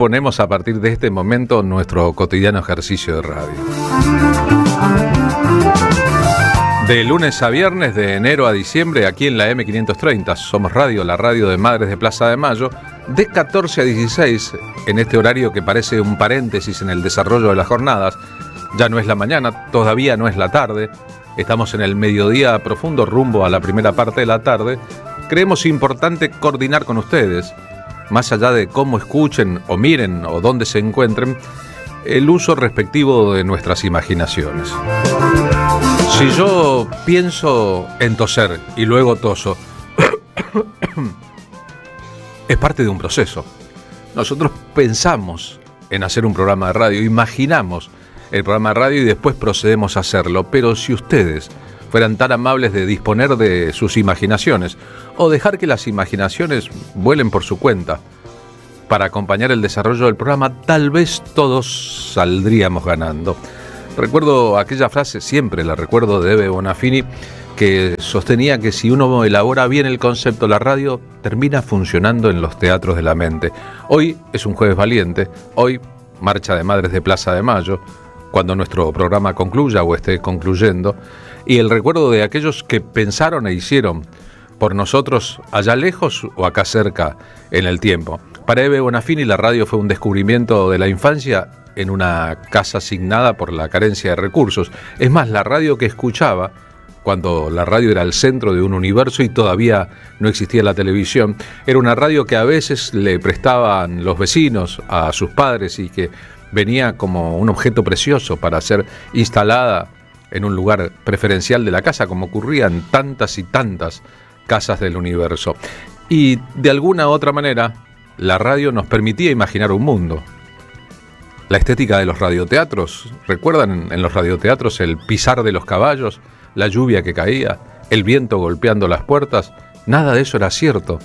Ponemos a partir de este momento nuestro cotidiano ejercicio de radio. De lunes a viernes, de enero a diciembre, aquí en la M530, Somos Radio, la radio de Madres de Plaza de Mayo, de 14 a 16, en este horario que parece un paréntesis en el desarrollo de las jornadas. Ya no es la mañana, todavía no es la tarde, estamos en el mediodía profundo rumbo a la primera parte de la tarde. Creemos importante coordinar con ustedes, más allá de cómo escuchen o miren o dónde se encuentren, el uso respectivo de nuestras imaginaciones. Si yo pienso en toser y luego toso, es parte de un proceso. Nosotros pensamos en hacer un programa de radio, imaginamos el programa de radio y después procedemos a hacerlo. Pero si ustedes fueran tan amables de disponer de sus imaginaciones o dejar que las imaginaciones vuelen por su cuenta para acompañar el desarrollo del programa, tal vez todos saldríamos ganando. Recuerdo aquella frase, siempre la recuerdo, de Ebe Bonafini, que sostenía que si uno elabora bien el concepto, la radio termina funcionando en los teatros de la mente. Hoy es un jueves valiente, hoy marcha de Madres de Plaza de Mayo, cuando nuestro programa concluya o esté concluyendo, y el recuerdo de aquellos que pensaron e hicieron por nosotros allá lejos o acá cerca en el tiempo. Para Ebe Bonafini la radio fue un descubrimiento de la infancia en una casa asignada por la carencia de recursos. Es más, la radio que escuchaba, cuando la radio era el centro de un universo y todavía no existía la televisión, era una radio que a veces le prestaban los vecinos a sus padres y que venía como un objeto precioso para ser instalada en un lugar preferencial de la casa, como ocurría en tantas y tantas casas del universo. Y de alguna u otra manera, la radio nos permitía imaginar un mundo. La estética de los radioteatros, ¿recuerdan en los radioteatros el pisar de los caballos, la lluvia que caía, el viento golpeando las puertas? Nada de eso era cierto.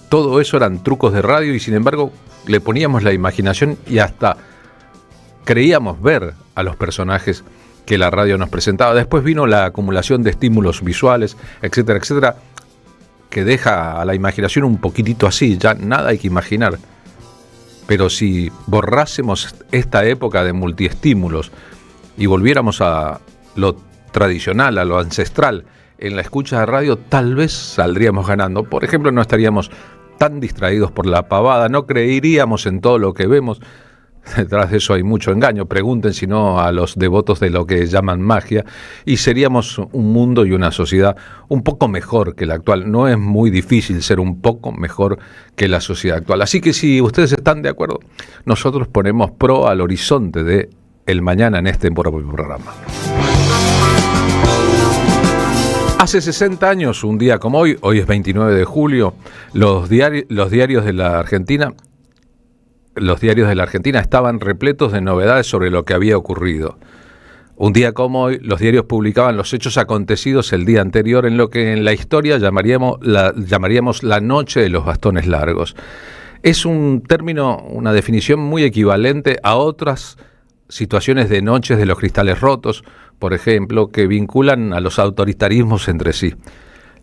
Todo eso eran trucos de radio y sin embargo le poníamos la imaginación y hasta creíamos ver a los personajes que la radio nos presentaba. Después vino la acumulación de estímulos visuales, etcétera, etcétera, que deja a la imaginación un poquitito así, ya nada hay que imaginar. Pero si borrásemos esta época de multiestímulos y volviéramos a lo tradicional, a lo ancestral, en la escucha de radio, tal vez saldríamos ganando. Por ejemplo, no estaríamos tan distraídos por la pavada, no creeríamos en todo lo que vemos. Detrás de eso hay mucho engaño, pregunten si no a los devotos de lo que llaman magia, y seríamos un mundo y una sociedad un poco mejor que la actual. No es muy difícil ser un poco mejor que la sociedad actual. Así que si ustedes están de acuerdo, nosotros ponemos pro al horizonte de el mañana en este programa. Hace 60 años, un día como hoy es 29 de julio, los diarios de la Argentina estaban repletos de novedades sobre lo que había ocurrido. Un día como hoy, los diarios publicaban los hechos acontecidos el día anterior en lo que en la historia llamaríamos la noche de los bastones largos. Es un término, una definición muy equivalente a otras situaciones de noches de los cristales rotos, por ejemplo, que vinculan a los autoritarismos entre sí.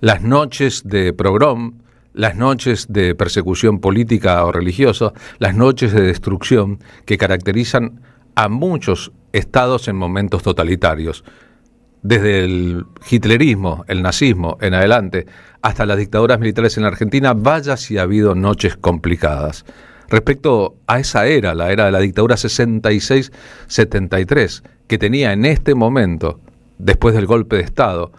Las noches de pogrom, las noches de persecución política o religiosa, las noches de destrucción que caracterizan a muchos estados en momentos totalitarios. Desde el hitlerismo, el nazismo en adelante, hasta las dictaduras militares en la Argentina, vaya si ha habido noches complicadas. Respecto a esa era, la era de la dictadura 66-73, que tenía en este momento, después del golpe de Estado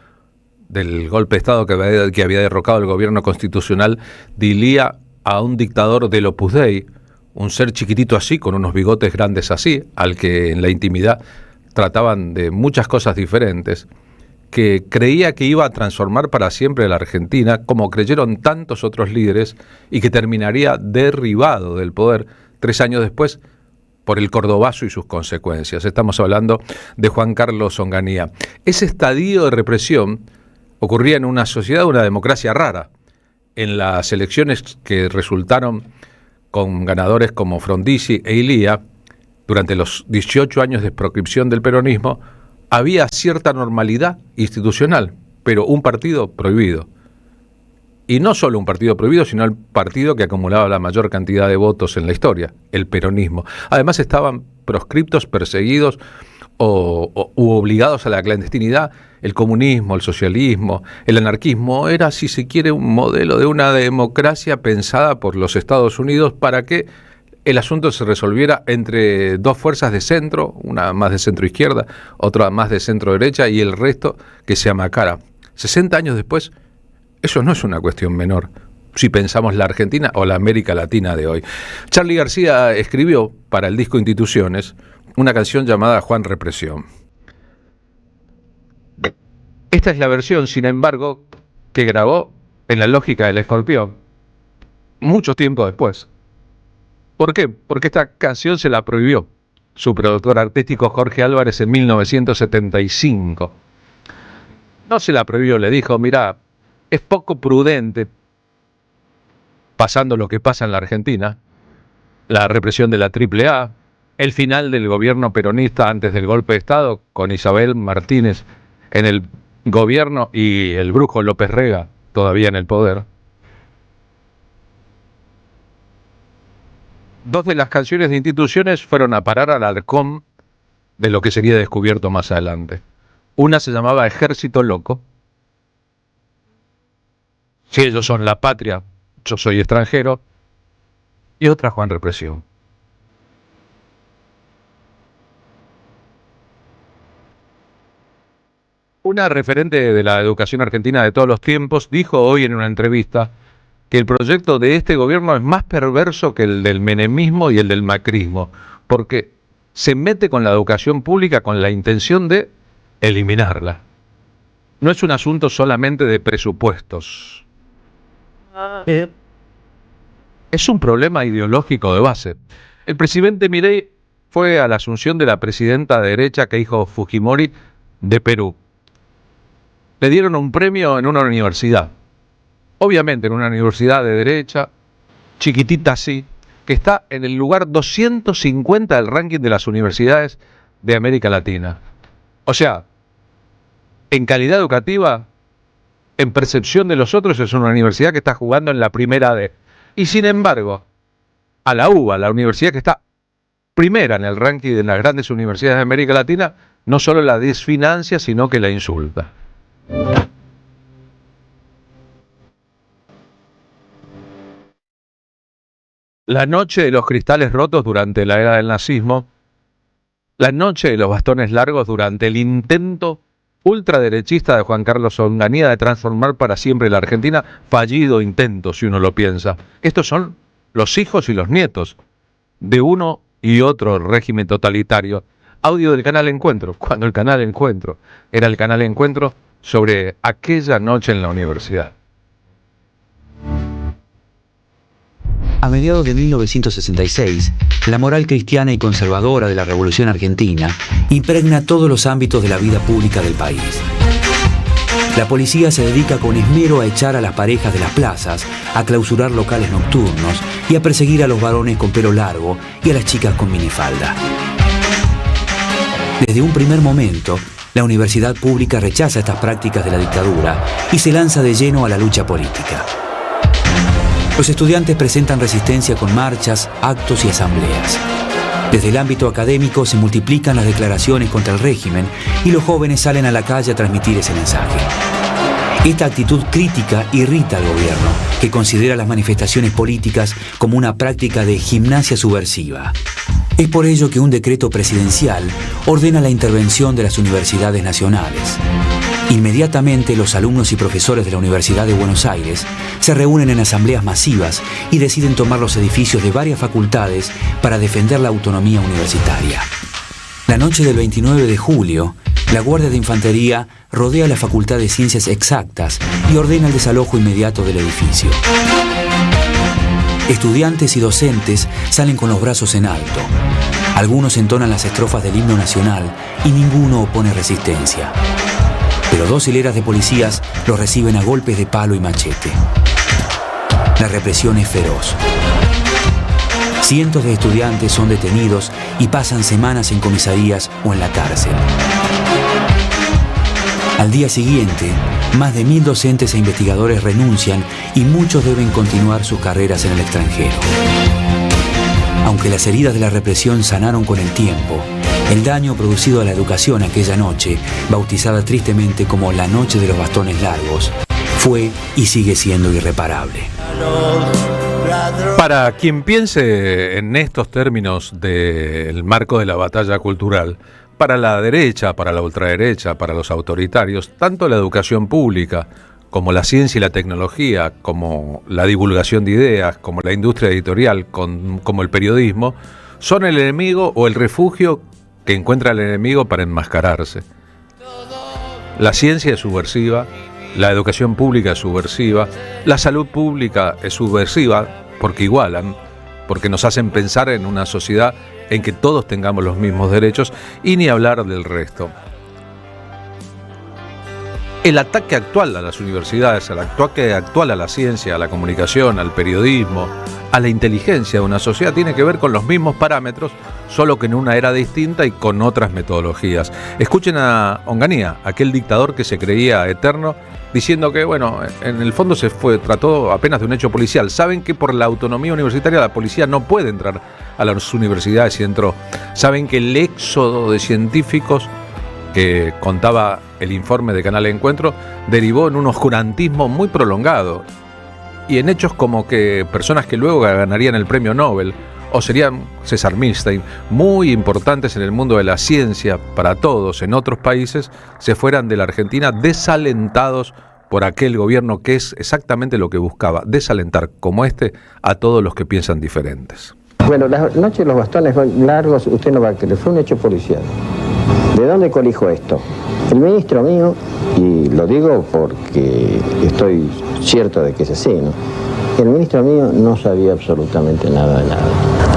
que había derrocado el gobierno constitucional, dilía a un dictador del Opus Dei, un ser chiquitito así, con unos bigotes grandes así, al que en la intimidad trataban de muchas cosas diferentes, que creía que iba a transformar para siempre la Argentina, como creyeron tantos otros líderes, y que terminaría derribado del poder 3 años después por el cordobazo y sus consecuencias. Estamos hablando de Juan Carlos Onganía. Ese estadio de represión ocurría en una sociedad, una democracia rara. En las elecciones que resultaron con ganadores como Frondizi e Ilía, durante los 18 años de proscripción del peronismo, había cierta normalidad institucional, pero un partido prohibido. Y no solo un partido prohibido, sino el partido que acumulaba la mayor cantidad de votos en la historia, el peronismo. Además estaban proscriptos, perseguidos u obligados a la clandestinidad. El comunismo, el socialismo, el anarquismo era, si se quiere, un modelo de una democracia pensada por los Estados Unidos para que el asunto se resolviera entre dos fuerzas de centro, una más de centro izquierda, otra más de centro derecha y el resto que se amacara. 60 años después, eso no es una cuestión menor, si pensamos la Argentina o la América Latina de hoy. Charly García escribió para el disco Instituciones una canción llamada Juan Represión. Esta es la versión, sin embargo, que grabó en La Lógica del Escorpión, mucho tiempo después. ¿Por qué? Porque esta canción se la prohibió su productor artístico Jorge Álvarez en 1975. No se la prohibió, le dijo, mirá, es poco prudente, pasando lo que pasa en la Argentina, la represión de la AAA, el final del gobierno peronista antes del golpe de Estado, con Isabel Martínez en el gobierno y el brujo López Rega todavía en el poder. Dos de las canciones de Instituciones fueron a parar al arcón de lo que sería descubierto más adelante. Una se llamaba Ejército Loco. Si ellos son la patria, yo soy extranjero. Y otra Juan Represión. Una referente de la educación argentina de todos los tiempos dijo hoy en una entrevista que el proyecto de este gobierno es más perverso que el del menemismo y el del macrismo, porque se mete con la educación pública con la intención de eliminarla. No es un asunto solamente de presupuestos. Es un problema ideológico de base. El presidente Milei fue a la asunción de la presidenta de derecha Keiko Fujimori de Perú. Le dieron un premio en una universidad. Obviamente en una universidad de derecha, chiquitita así, que está en el lugar 250 del ranking de las universidades de América Latina. O sea, en calidad educativa, en percepción de los otros, es una universidad que está jugando en la primera D. Y sin embargo, a la UBA, la universidad que está primera en el ranking de las grandes universidades de América Latina, no solo la desfinancia, sino que la insulta. La noche de los cristales rotos durante la era del nazismo, la noche de los bastones largos durante el intento ultraderechista de Juan Carlos Onganía de transformar para siempre la Argentina, fallido intento si uno lo piensa. Estos son los hijos y los nietos de uno y otro régimen totalitario. Audio del canal Encuentro, cuando el canal Encuentro era el canal Encuentro sobre aquella noche en la universidad. A mediados de 1966, la moral cristiana y conservadora de la Revolución Argentina impregna todos los ámbitos de la vida pública del país. La policía se dedica con esmero a echar a las parejas de las plazas, a clausurar locales nocturnos y a perseguir a los varones con pelo largo y a las chicas con minifalda. Desde un primer momento, la universidad pública rechaza estas prácticas de la dictadura y se lanza de lleno a la lucha política. Los estudiantes presentan resistencia con marchas, actos y asambleas. Desde el ámbito académico se multiplican las declaraciones contra el régimen y los jóvenes salen a la calle a transmitir ese mensaje. Esta actitud crítica irrita al gobierno, que considera las manifestaciones políticas como una práctica de gimnasia subversiva. Es por ello que un decreto presidencial ordena la intervención de las universidades nacionales. Inmediatamente los alumnos y profesores de la Universidad de Buenos Aires se reúnen en asambleas masivas y deciden tomar los edificios de varias facultades para defender la autonomía universitaria. La noche del 29 de julio, la Guardia de Infantería rodea la Facultad de Ciencias Exactas y ordena el desalojo inmediato del edificio. Estudiantes y docentes salen con los brazos en alto. Algunos entonan las estrofas del himno nacional y ninguno opone resistencia. Pero 2 hileras de policías los reciben a golpes de palo y machete. La represión es feroz. Cientos de estudiantes son detenidos y pasan semanas en comisarías o en la cárcel. Al día siguiente, más de 1000 docentes e investigadores renuncian y muchos deben continuar sus carreras en el extranjero. Aunque las heridas de la represión sanaron con el tiempo, el daño producido a la educación aquella noche, bautizada tristemente como la Noche de los Bastones Largos, fue y sigue siendo irreparable. Para quien piense en estos términos del marco de la batalla cultural, para la derecha, para la ultraderecha, para los autoritarios, tanto la educación pública como la ciencia y la tecnología, como la divulgación de ideas, como la industria editorial, como el periodismo, son el enemigo o el refugio que encuentra el enemigo para enmascararse. La ciencia es subversiva, la educación pública es subversiva, la salud pública es subversiva porque igualan, porque nos hacen pensar en una sociedad en que todos tengamos los mismos derechos y ni hablar del resto. El ataque actual a las universidades, el ataque actual a la ciencia, a la comunicación, al periodismo, a la inteligencia de una sociedad tiene que ver con los mismos parámetros, solo que en una era distinta y con otras metodologías. Escuchen a Onganía, aquel dictador que se creía eterno, diciendo que, bueno, en el fondo trató apenas de un hecho policial. Saben que por la autonomía universitaria la policía no puede entrar a las universidades y entró. Saben que el éxodo de científicos que contaba el informe de Canal Encuentro derivó en un oscurantismo muy prolongado y en hechos como que personas que luego ganarían el premio Nobel o serían César Milstein, muy importantes en el mundo de la ciencia para todos en otros países, se fueran de la Argentina desalentados por aquel gobierno que es exactamente lo que buscaba, desalentar como a todos los que piensan diferentes. Bueno, la noche de los bastones largos, usted no va a creer, fue un hecho policial. ¿De dónde colijo esto? El ministro mío, y lo digo porque estoy cierto de que es así, ¿no? El ministro mío no sabía absolutamente nada de nada,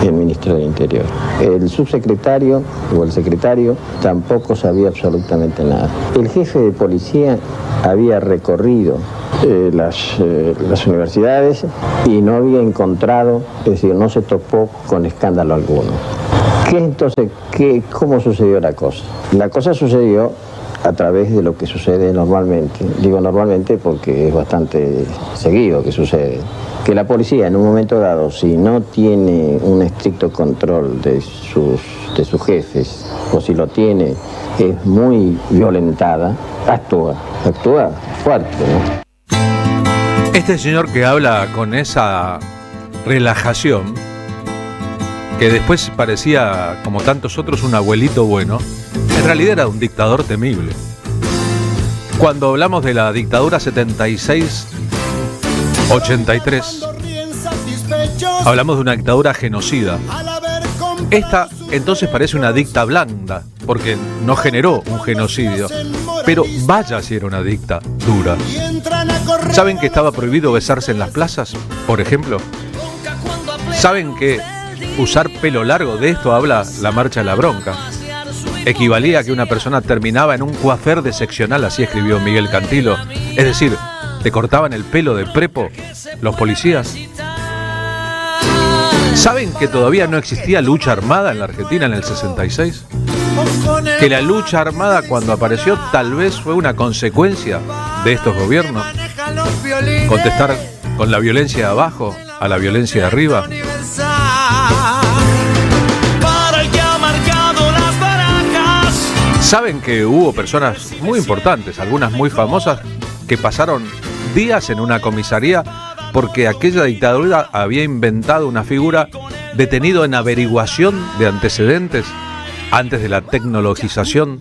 el ministro del Interior. El subsecretario o el secretario tampoco sabía absolutamente nada. El jefe de policía había recorrido las universidades y no había encontrado, es decir, no se topó con escándalo alguno. ¿Cómo sucedió la cosa? La cosa sucedió a través de lo que sucede normalmente. Digo normalmente porque es bastante seguido que sucede. Que la policía en un momento dado, si no tiene un estricto control de sus jefes, o si lo tiene, es muy violentada, actúa fuerte, ¿no? Este señor que habla con esa relajación, que después parecía, como tantos otros, un abuelito bueno, en realidad era un dictador temible. Cuando hablamos de la dictadura 76-83, hablamos de una dictadura genocida. Esta entonces parece una dicta blanda, porque no generó un genocidio, pero vaya si era una dicta dura. ¿Saben que estaba prohibido besarse en las plazas, por ejemplo? ¿Saben que usar pelo largo, de esto habla la marcha de la bronca, equivalía a que una persona terminaba en un coafer de seccional, así escribió Miguel Cantilo? Es decir, te cortaban el pelo de prepo los policías. ¿Saben que todavía no existía lucha armada en la Argentina en el 66? Que la lucha armada, cuando apareció, tal vez fue una consecuencia de estos gobiernos. Contestar con la violencia de abajo a la violencia de arriba. Saben que hubo personas muy importantes, algunas muy famosas, que pasaron días en una comisaría porque aquella dictadura había inventado una figura detenido en averiguación de antecedentes antes de la tecnologización,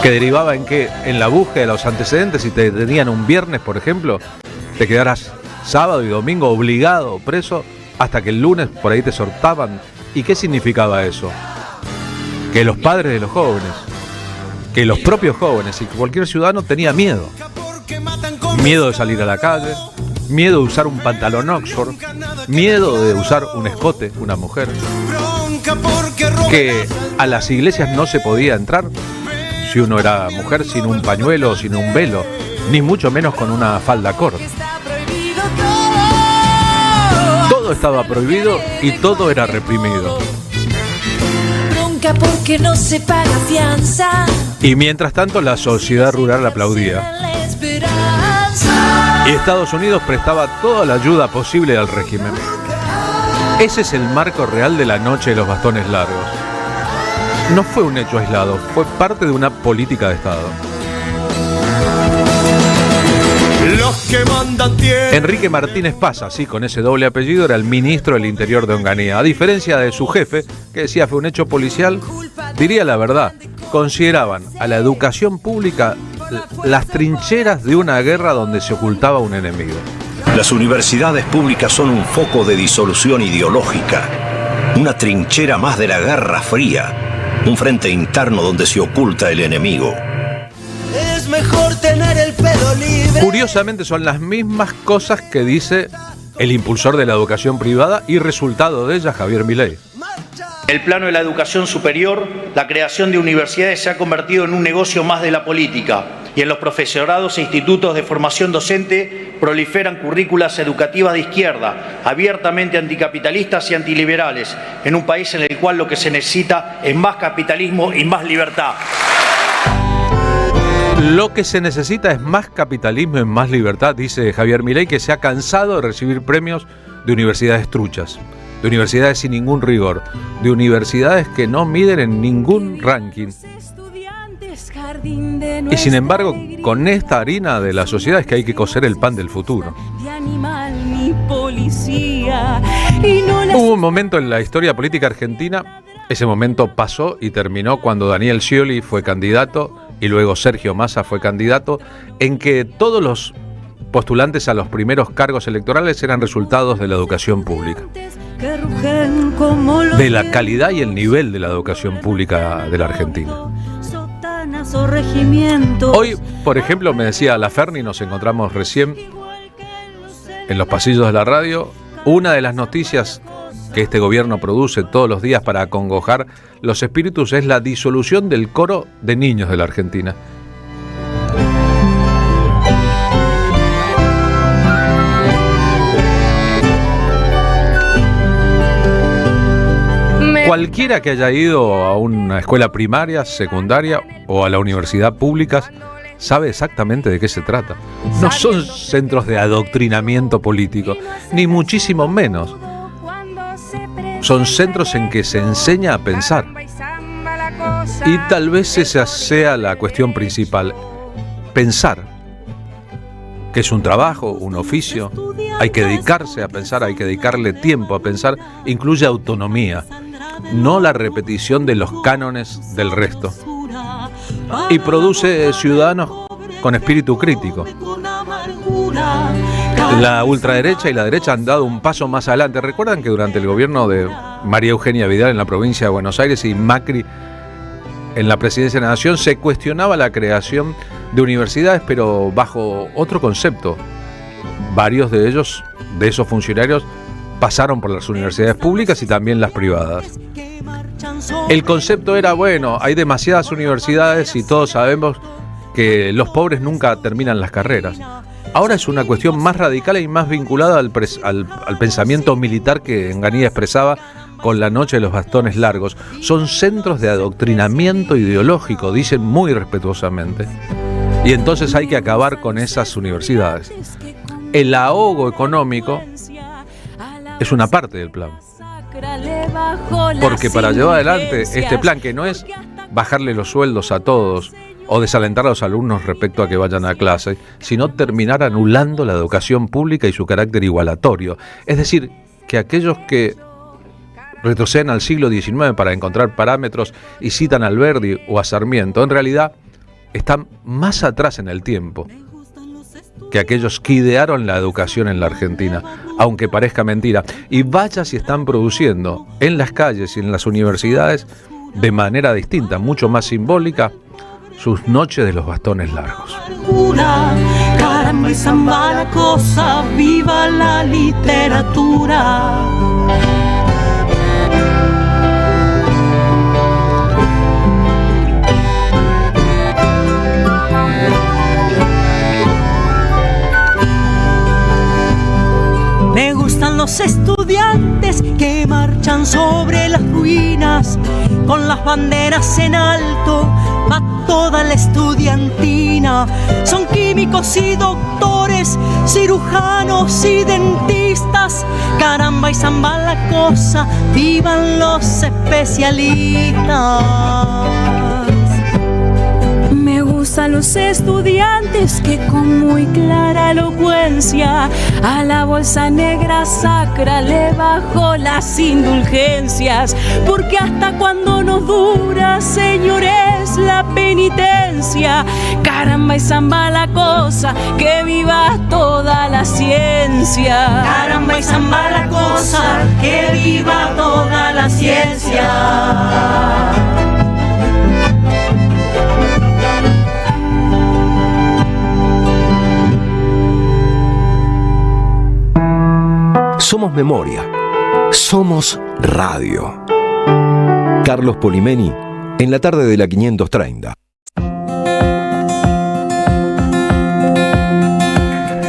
que derivaba en que en la búsqueda de los antecedentes, si te detenían un viernes, por ejemplo, te quedaras sábado y domingo obligado preso hasta que el lunes por ahí te soltaban. ¿Y qué significaba eso? Que los padres de los jóvenes, que los propios jóvenes y cualquier ciudadano tenía miedo. Miedo de salir a la calle, miedo de usar un pantalón Oxford, miedo de usar un escote, una mujer. Que a las iglesias no se podía entrar si uno era mujer sin un pañuelo o sin un velo, ni mucho menos con una falda corta. Todo estaba prohibido y todo era reprimido. Porque no se paga fianza. Y mientras tanto la sociedad rural aplaudía. Y Estados Unidos prestaba toda la ayuda posible al régimen. Ese es el marco real de la noche de los bastones largos. No fue un hecho aislado, fue parte de una política de Estado. Los que mandan tienen... Enrique Martínez Pasa, sí, con ese doble apellido, era el ministro del Interior de Onganía. A diferencia de su jefe, que decía fue un hecho policial, diría la verdad. Consideraban a la educación pública las trincheras de una guerra donde se ocultaba un enemigo. Las universidades públicas son un foco de disolución ideológica, una trinchera más de la Guerra Fría, un frente interno donde se oculta el enemigo. Es mejor tener el pelo libre. Curiosamente son las mismas cosas que dice el impulsor de la educación privada y resultado de ella, Javier Milei. El plano de la educación superior, la creación de universidades se ha convertido en un negocio más de la política y en los profesorados e institutos de formación docente proliferan currículas educativas de izquierda, abiertamente anticapitalistas y antiliberales, en un país en el cual lo que se necesita es más capitalismo y más libertad. Lo que se necesita es más capitalismo y más libertad, dice Javier Milei, que se ha cansado de recibir premios de universidades truchas, de universidades sin ningún rigor, de universidades que no miden en ningún ranking. Y sin embargo, con esta harina de la sociedad es que hay que cocer el pan del futuro. Hubo un momento en la historia política argentina, ese momento pasó y terminó cuando Daniel Scioli fue candidato y luego Sergio Massa fue candidato, en que todos los postulantes a los primeros cargos electorales eran resultados de la educación pública, de la calidad y el nivel de la educación pública de la Argentina. Hoy, por ejemplo, me decía la Ferni, nos encontramos recién en los pasillos de la radio, una de las noticias que este gobierno produce todos los días para acongojar los espíritus es la disolución del coro de niños de la Argentina. Cualquiera que haya ido a una escuela primaria, secundaria o a la universidad pública sabe exactamente de qué se trata. No son centros de adoctrinamiento político, ni muchísimo menos. Son centros en que se enseña a pensar. Y tal vez esa sea la cuestión principal. Pensar, que es un trabajo, un oficio. Hay que dedicarse a pensar, hay que dedicarle tiempo a pensar. Incluye autonomía, no la repetición de los cánones del resto. Y produce ciudadanos con espíritu crítico. La ultraderecha y la derecha han dado un paso más adelante. ¿Recuerdan que durante el gobierno de María Eugenia Vidal en la provincia de Buenos Aires y Macri en la presidencia de la Nación se cuestionaba la creación de universidades, pero bajo otro concepto? Varios de ellos, de esos funcionarios, pasaron por las universidades públicas y también las privadas. El concepto era, bueno, hay demasiadas universidades y todos sabemos que los pobres nunca terminan las carreras. Ahora es una cuestión más radical y más vinculada al pensamiento militar que Onganía expresaba con la noche de los bastones largos. Son centros de adoctrinamiento ideológico, dicen muy respetuosamente. Y entonces hay que acabar con esas universidades. El ahogo económico es una parte del plan. Porque para llevar adelante este plan, que no es bajarle los sueldos a todos o desalentar a los alumnos respecto a que vayan a clase, sino terminar anulando la educación pública y su carácter igualatorio. Es decir, que aquellos que retroceden al siglo XIX para encontrar parámetros y citan a Alberdi o a Sarmiento, en realidad están más atrás en el tiempo que aquellos que idearon la educación en la Argentina, aunque parezca mentira. Y vaya si están produciendo en las calles y en las universidades de manera distinta, mucho más simbólica, sus noches de los bastones largos. Caramba, esa mala cosa, viva la literatura. Me gustan los estudiantes que marchan sobre las ruinas con las banderas en alto. va toda la estudiantina. Son químicos y doctores, cirujanos y dentistas. Caramba y zamba la cosa, vivan los especialistas. Me gustan los estudiantes que con muy clara elocuencia a la bolsa negra sacra le bajo las indulgencias, porque hasta cuando nos dura, señores, la penitencia. Caramba y zamba la cosa, que viva toda la ciencia. Caramba y zamba la cosa, que viva toda la ciencia. Somos memoria, somos radio. Carlos Polimeni, en la tarde de la 530.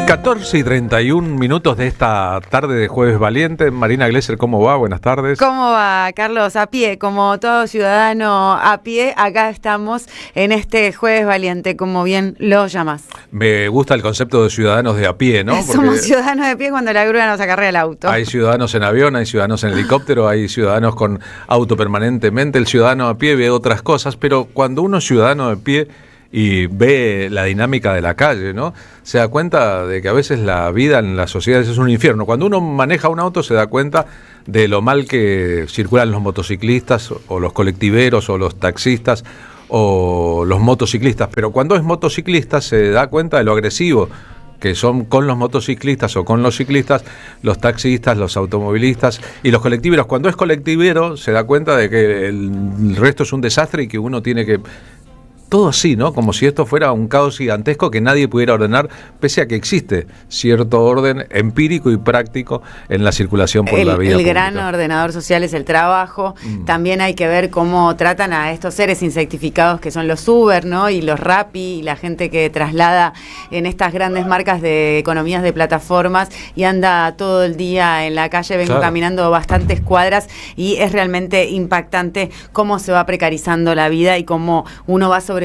14:31 de esta tarde de Jueves Valiente. Marina Glesser, ¿cómo va? Buenas tardes. ¿Cómo va, Carlos? A pie, como todo ciudadano a pie, acá estamos en este Jueves Valiente, como bien lo llamas. Me gusta el concepto de ciudadanos de a pie, ¿no? Porque somos ciudadanos de pie cuando la grúa nos acarrea el auto. hay ciudadanos en avión, hay ciudadanos en helicóptero, hay ciudadanos con auto permanentemente. El ciudadano a pie ve otras cosas, pero cuando uno es ciudadano de pie y ve la dinámica de la calle, ¿no? Se da cuenta de que a veces la vida en las sociedades es un infierno. Cuando uno maneja un auto se da cuenta de lo mal que circulan los motociclistas o los colectiveros o los taxistas o los motociclistas, pero cuando es motociclista se da cuenta de lo agresivo que son con los motociclistas o con los ciclistas, los taxistas, los automovilistas y los colectiveros. Cuando es colectivero se da cuenta de que el resto es un desastre y que uno tiene que... Todo así, ¿no? Como si esto fuera un caos gigantesco que nadie pudiera ordenar, pese a que existe cierto orden empírico y práctico en la circulación por la vía pública. El gran ordenador social es el trabajo. También hay que ver cómo tratan a estos seres insectificados que son los Uber, ¿no? Y los Rappi y la gente que traslada en estas grandes marcas de economías de plataformas y anda todo el día en la calle. Vengo caminando bastantes cuadras y es realmente impactante cómo se va precarizando la vida y cómo uno va sobreviviendo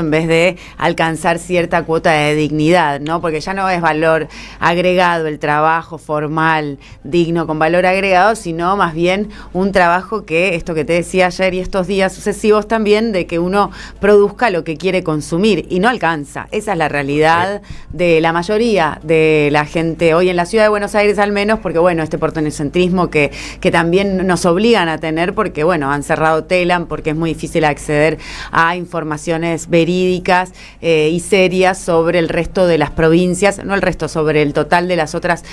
en vez de alcanzar cierta cuota de dignidad, ¿no? Porque ya no es valor agregado el trabajo formal, digno, con valor agregado, sino más bien un trabajo que, esto que te decía ayer y estos días sucesivos también, de que uno produzca lo que quiere consumir y no alcanza. Esa es la realidad de la mayoría de la gente hoy en la ciudad de Buenos Aires, al menos, porque bueno, este portonocentrismo que también nos obligan a tener, porque bueno, han cerrado Telam, porque es muy difícil acceder a información verídicas y serias sobre el resto de las provincias, no el resto, sobre el total de las otras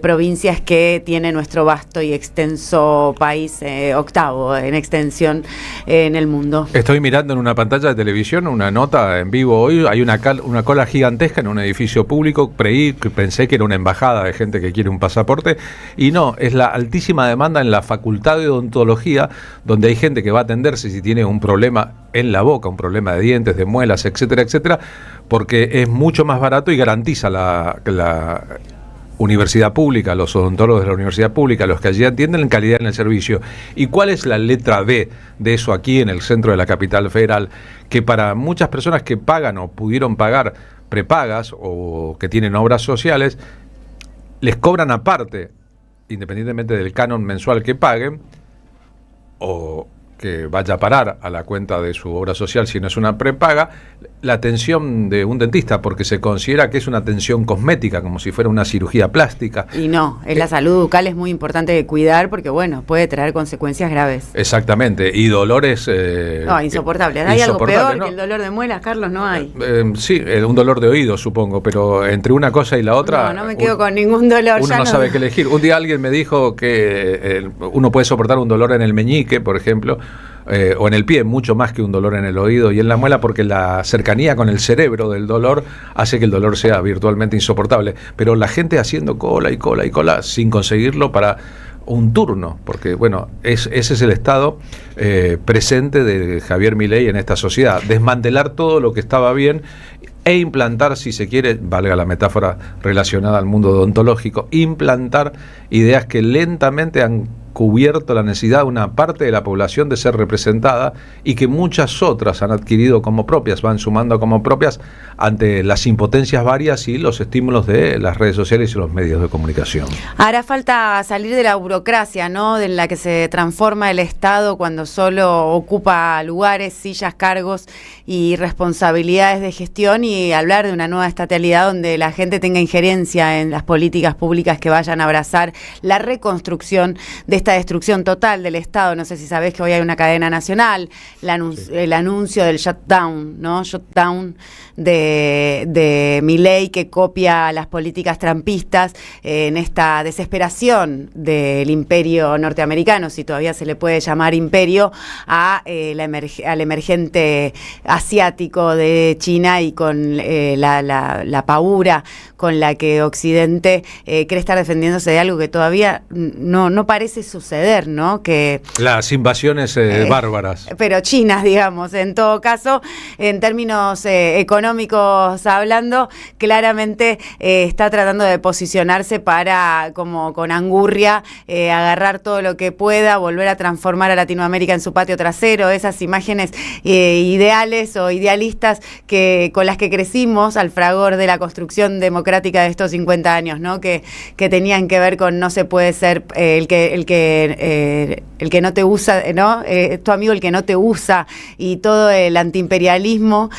provincias que tiene nuestro vasto y extenso país, octavo en extensión en el mundo. Estoy mirando en una pantalla de televisión una nota en vivo hoy, hay una cola gigantesca en un edificio público, pensé que era una embajada de gente que quiere un pasaporte, y no, es la altísima demanda en la Facultad de Odontología, donde hay gente que va a atenderse si tiene un problema en la boca, un problema de dientes, de muelas, etcétera, etcétera, porque es mucho más barato y garantiza la universidad pública, los odontólogos de la universidad pública, los que allí atienden, en calidad en el servicio. ¿Y cuál es la letra B de eso aquí en el centro de la capital federal? Que para muchas personas que pagan o pudieron pagar prepagas o que tienen obras sociales, les cobran aparte, independientemente del canon mensual que paguen, o que vaya a parar a la cuenta de su obra social si no es una prepaga, la atención de un dentista, porque se considera que es una atención cosmética, como si fuera una cirugía plástica. Y no, la salud bucal es muy importante de cuidar porque, bueno, puede traer consecuencias graves. Exactamente, y dolores... insoportables. ¿Hay algo peor que el dolor de muelas, Carlos? No hay. Sí, un dolor de oído, supongo, pero entre una cosa y la otra... No me quedo con ningún dolor. Uno no sabe qué elegir. Un día alguien me dijo que uno puede soportar un dolor en el meñique, por ejemplo, o en el pie, mucho más que un dolor en el oído y en la muela, porque la cercanía con el cerebro del dolor hace que el dolor sea virtualmente insoportable. Pero la gente haciendo cola y cola y cola sin conseguirlo para un turno, porque bueno, ese es el estado presente de Javier Milei en esta sociedad, desmantelar todo lo que estaba bien e implantar, si se quiere, valga la metáfora relacionada al mundo odontológico, implantar ideas que lentamente han cubierto la necesidad de una parte de la población de ser representada y que muchas otras han adquirido como propias, van sumando como propias ante las impotencias varias y los estímulos de las redes sociales y los medios de comunicación. Hará falta salir de la burocracia, ¿no?, en la que se transforma el Estado cuando solo ocupa lugares, sillas, cargos y responsabilidades de gestión, y hablar de una nueva estatalidad donde la gente tenga injerencia en las políticas públicas que vayan a abrazar la reconstrucción de esta destrucción total del Estado. No sé si sabés que hoy hay una cadena nacional, el anuncio del shutdown, ¿no? Shutdown de Milei, que copia las políticas trampistas en esta desesperación del imperio norteamericano, si todavía se le puede llamar imperio, al emergente asiático de China, y con la paura con la que Occidente cree estar defendiéndose de algo que todavía no parece suceder, ¿no? Que las invasiones bárbaras. Pero chinas, digamos. En todo caso, en términos económicos hablando, claramente está tratando de posicionarse para, como con angurria, agarrar todo lo que pueda, volver a transformar a Latinoamérica en su patio trasero, esas imágenes ideales o idealistas con las que crecimos al fragor de la construcción democrática de estos 50 años, ¿no? Que tenían que ver con no se puede ser el que no te usa, ¿no? Tu amigo el que no te usa, y todo el antiimperialismo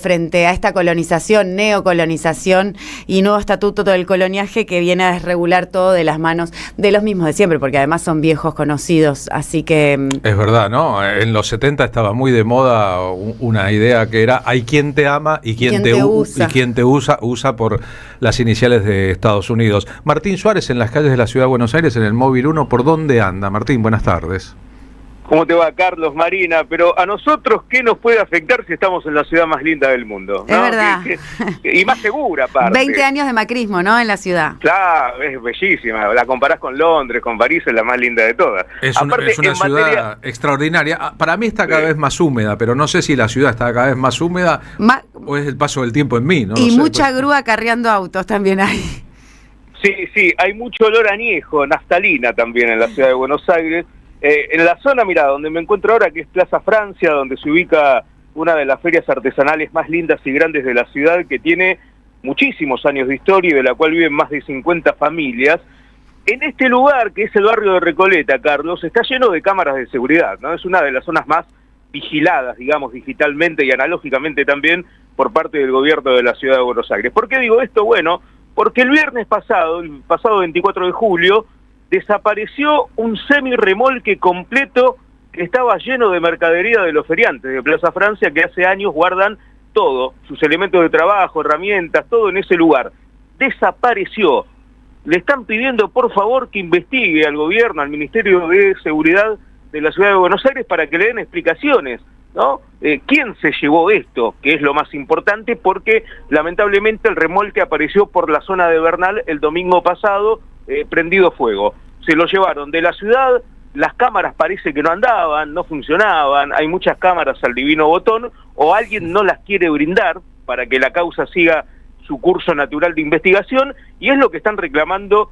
frente a esta colonización, neocolonización y nuevo estatuto del coloniaje que viene a desregular todo de las manos de los mismos de siempre, porque además son viejos conocidos, así que... Es verdad, ¿no? En los 70 estaba muy de moda una idea que era hay quien te ama y quien te usa. Y quien te usa por las iniciales de Estados Unidos. Martín Suárez, en las calles de la Ciudad de Buenos Aires, en el Móvil 1, ¿por dónde anda? Martín, buenas tardes. ¿Cómo te va, Carlos, Marina? Pero a nosotros, ¿qué nos puede afectar si estamos en la ciudad más linda del mundo? Es verdad. Y más segura, aparte. 20 años de macrismo, ¿no?, en la ciudad. Claro, es bellísima. La comparás con Londres, con París, es la más linda de todas. Es una ciudad extraordinaria. Para mí está cada vez más húmeda, pero no sé si la ciudad está cada vez más húmeda o es el paso del tiempo en mí, ¿no? Y mucha grúa acarreando autos también hay. Sí, hay mucho olor a añejo, naftalina también en la ciudad de Buenos Aires. En la zona, mira, donde me encuentro ahora, que es Plaza Francia, donde se ubica una de las ferias artesanales más lindas y grandes de la ciudad, que tiene muchísimos años de historia y de la cual viven más de 50 familias. En este lugar, que es el barrio de Recoleta, Carlos, está lleno de cámaras de seguridad, ¿no? Es una de las zonas más vigiladas, digamos, digitalmente y analógicamente también por parte del gobierno de la ciudad de Buenos Aires. ¿Por qué digo esto? Bueno, porque el viernes pasado, el pasado 24 de julio, desapareció un semi-remolque completo que estaba lleno de mercadería de los feriantes de Plaza Francia, que hace años guardan todo, sus elementos de trabajo, herramientas, todo en ese lugar. Desapareció. Le están pidiendo, por favor, que investigue al gobierno, al Ministerio de Seguridad de la Ciudad de Buenos Aires, para que le den explicaciones, ¿no? ¿Quién se llevó esto? Que es lo más importante, porque lamentablemente el remolque apareció por la zona de Bernal el domingo pasado, prendido fuego. Se lo llevaron de la ciudad, las cámaras parece que no andaban, no funcionaban, hay muchas cámaras al divino botón, o alguien no las quiere brindar para que la causa siga su curso natural de investigación, y es lo que están reclamando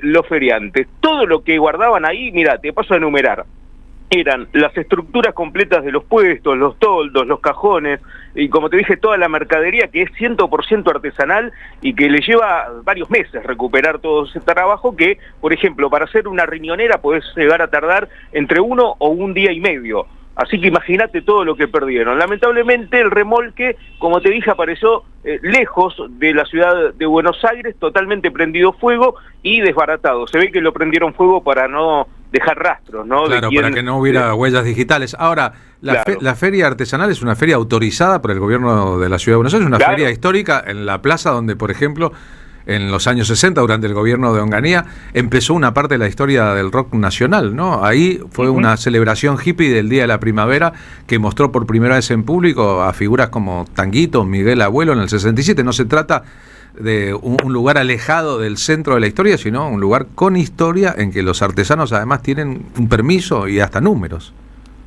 los feriantes. Todo lo que guardaban ahí, mira, te paso a enumerar. Eran las estructuras completas de los puestos, los toldos, los cajones, y como te dije, toda la mercadería que es 100% artesanal y que le lleva varios meses recuperar todo ese trabajo, que, por ejemplo, para hacer una riñonera podés llegar a tardar entre 1 o 1 día y medio. Así que imagínate todo lo que perdieron. Lamentablemente el remolque, como te dije, apareció lejos de la ciudad de Buenos Aires, totalmente prendido fuego y desbaratado. Se ve que lo prendieron fuego para no dejar rastros, ¿no? Claro, para que no hubiera huellas digitales. Ahora, la feria artesanal es una feria autorizada por el gobierno de la Ciudad de Buenos Aires, una feria histórica en la plaza donde, por ejemplo, en los años 60, durante el gobierno de Onganía, empezó una parte de la historia del rock nacional, ¿no? Ahí fue una celebración hippie del Día de la Primavera que mostró por primera vez en público a figuras como Tanguito, Miguel Abuelo en el 67. No se trata de un lugar alejado del centro de la historia, sino un lugar con historia en que los artesanos además tienen un permiso y hasta números.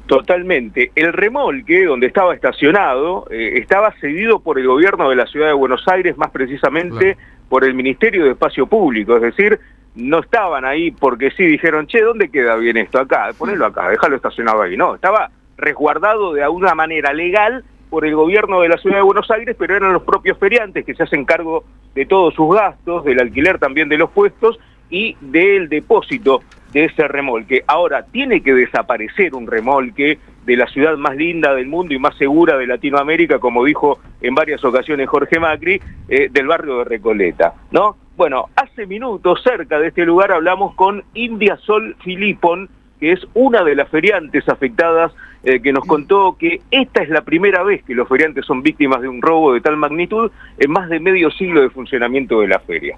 Totalmente. El remolque donde estaba estacionado estaba cedido por el gobierno de la Ciudad de Buenos Aires, más precisamente por el Ministerio de Espacio Público, es decir, no estaban ahí porque sí dijeron, che, ¿dónde queda bien esto? Acá, ponelo acá, déjalo estacionado ahí. No, estaba resguardado de alguna manera legal por el gobierno de la Ciudad de Buenos Aires, pero eran los propios feriantes que se hacen cargo de todos sus gastos, del alquiler también de los puestos y del depósito de ese remolque. Ahora, tiene que desaparecer un remolque de la ciudad más linda del mundo y más segura de Latinoamérica, como dijo en varias ocasiones Jorge Macri, del barrio de Recoleta, ¿no? Bueno, hace minutos cerca de este lugar hablamos con India Sol Filipón, que es una de las feriantes afectadas, que nos contó que esta es la primera vez que los feriantes son víctimas de un robo de tal magnitud en más de medio siglo de funcionamiento de la feria.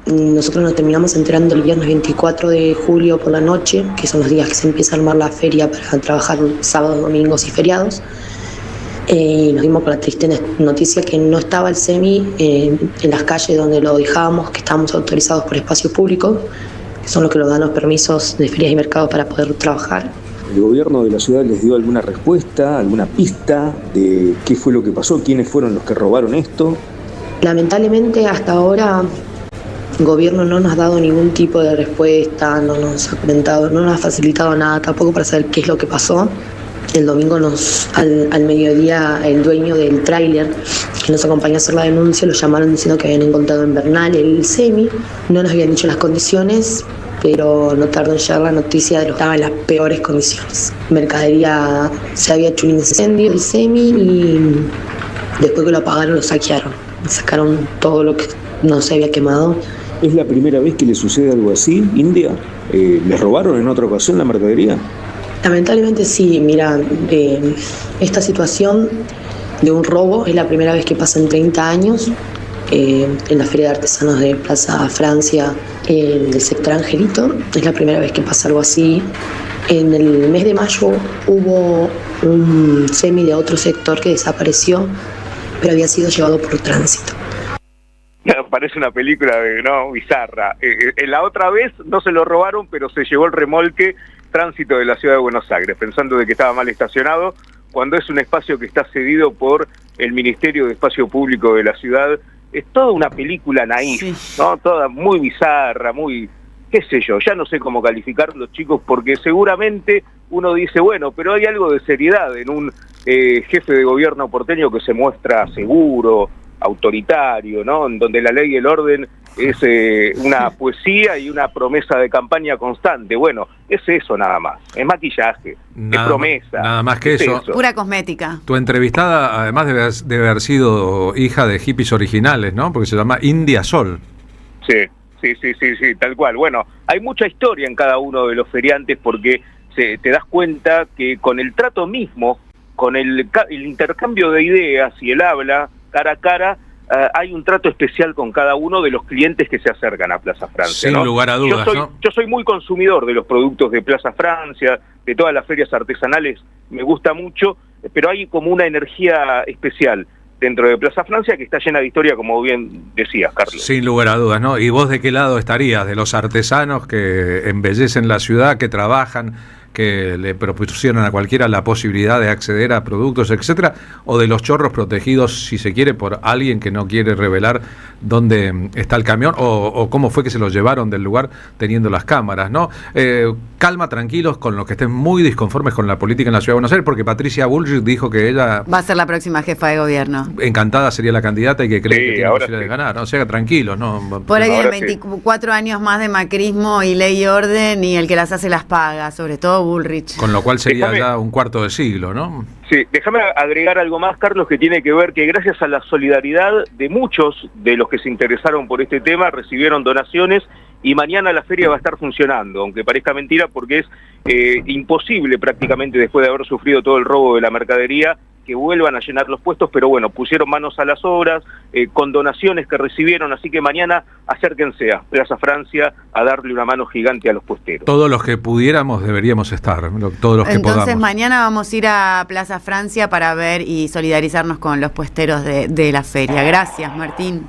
Nosotros nos terminamos enterando el viernes 24 de julio por la noche, que son los días que se empieza a armar la feria para trabajar sábados, domingos y feriados. Y nos dimos con la triste noticia que no estaba el SEMI en las calles donde lo dejábamos, que estábamos autorizados por espacios públicos, que son los que nos dan los permisos de ferias y mercados para poder trabajar. ¿El gobierno de la ciudad les dio alguna respuesta, alguna pista de qué fue lo que pasó, quiénes fueron los que robaron esto? Lamentablemente hasta ahora el gobierno no nos ha dado ningún tipo de respuesta, no nos ha comentado, no nos ha facilitado nada tampoco para saber qué es lo que pasó. El domingo al mediodía el dueño del tráiler que nos acompañó a hacer la denuncia lo llamaron diciendo que habían encontrado en Bernal el SEMI, no nos habían dicho las condiciones, pero no tardó en llegar la noticia de que estaba en las peores condiciones. Mercadería, se había hecho un incendio del SEMI y después que lo apagaron lo saquearon, sacaron todo lo que no se había quemado. ¿Es la primera vez que le sucede algo así, India? ¿Les robaron en otra ocasión la mercadería? Lamentablemente sí, mira, esta situación de un robo es la primera vez que pasa en 30 años en la Feria de Artesanos de Plaza Francia del sector Angelito, es la primera vez que pasa algo así. En el mes de mayo hubo un SEMI de otro sector que desapareció, pero había sido llevado por tránsito. Parece una película bizarra. La otra vez no se lo robaron, pero se llevó el remolque tránsito de la Ciudad de Buenos Aires, pensando de que estaba mal estacionado, cuando es un espacio que está cedido por el Ministerio de Espacio Público de la ciudad. Es toda una película naif, sí, ¿no? Toda muy bizarra, muy, qué sé yo, ya no sé cómo calificar los chicos, porque seguramente uno dice, bueno, pero hay algo de seriedad en un jefe de gobierno porteño que se muestra seguro, autoritario, ¿no? En donde la ley y el orden es una poesía y una promesa de campaña constante. Bueno, es eso nada más, es maquillaje, es promesa. Nada más que eso. Pura cosmética. Tu entrevistada, además debe haber sido hija de hippies originales, ¿no? Porque se llama India Sol. Sí, tal cual. Bueno, hay mucha historia en cada uno de los feriantes porque te das cuenta que con el trato mismo, con el intercambio de ideas y el habla cara a cara, hay un trato especial con cada uno de los clientes que se acercan a Plaza Francia. Sin lugar a dudas, yo soy muy consumidor de los productos de Plaza Francia, de todas las ferias artesanales, me gusta mucho, pero hay como una energía especial dentro de Plaza Francia que está llena de historia, como bien decías, Carlos. Sin lugar a dudas, ¿no? ¿Y vos de qué lado estarías? ¿De los artesanos que embellecen la ciudad, que trabajan, que le proporcionan a cualquiera la posibilidad de acceder a productos, etcétera, o de los chorros protegidos, si se quiere, por alguien que no quiere revelar dónde está el camión o cómo fue que se los llevaron del lugar teniendo las cámaras, ¿no? Calma, tranquilos, con los que estén muy disconformes con la política en la Ciudad de Buenos Aires, porque Patricia Bullrich dijo que ella va a ser la próxima jefa de gobierno. Encantada sería la candidata y que cree que tiene posibilidad de ganar, ¿no? O sea, tranquilos, ¿no? Por ahí vienen 24 años más de macrismo y ley y orden, y el que las hace las paga, sobre todo Bullrich. Con lo cual sería ya un cuarto de siglo, ¿no? Sí, déjame agregar algo más, Carlos, que tiene que ver que gracias a la solidaridad de muchos de los que se interesaron por este tema, recibieron donaciones y mañana la feria va a estar funcionando, aunque parezca mentira, porque es imposible prácticamente después de haber sufrido todo el robo de la mercadería que vuelvan a llenar los puestos, pero bueno, pusieron manos a las obras, con donaciones que recibieron, así que mañana acérquense a Plaza Francia a darle una mano gigante a los puesteros. Todos los que pudiéramos deberíamos estar, todos los que podamos. Entonces mañana vamos a ir a Plaza Francia para ver y solidarizarnos con los puesteros de la feria. Gracias, Martín.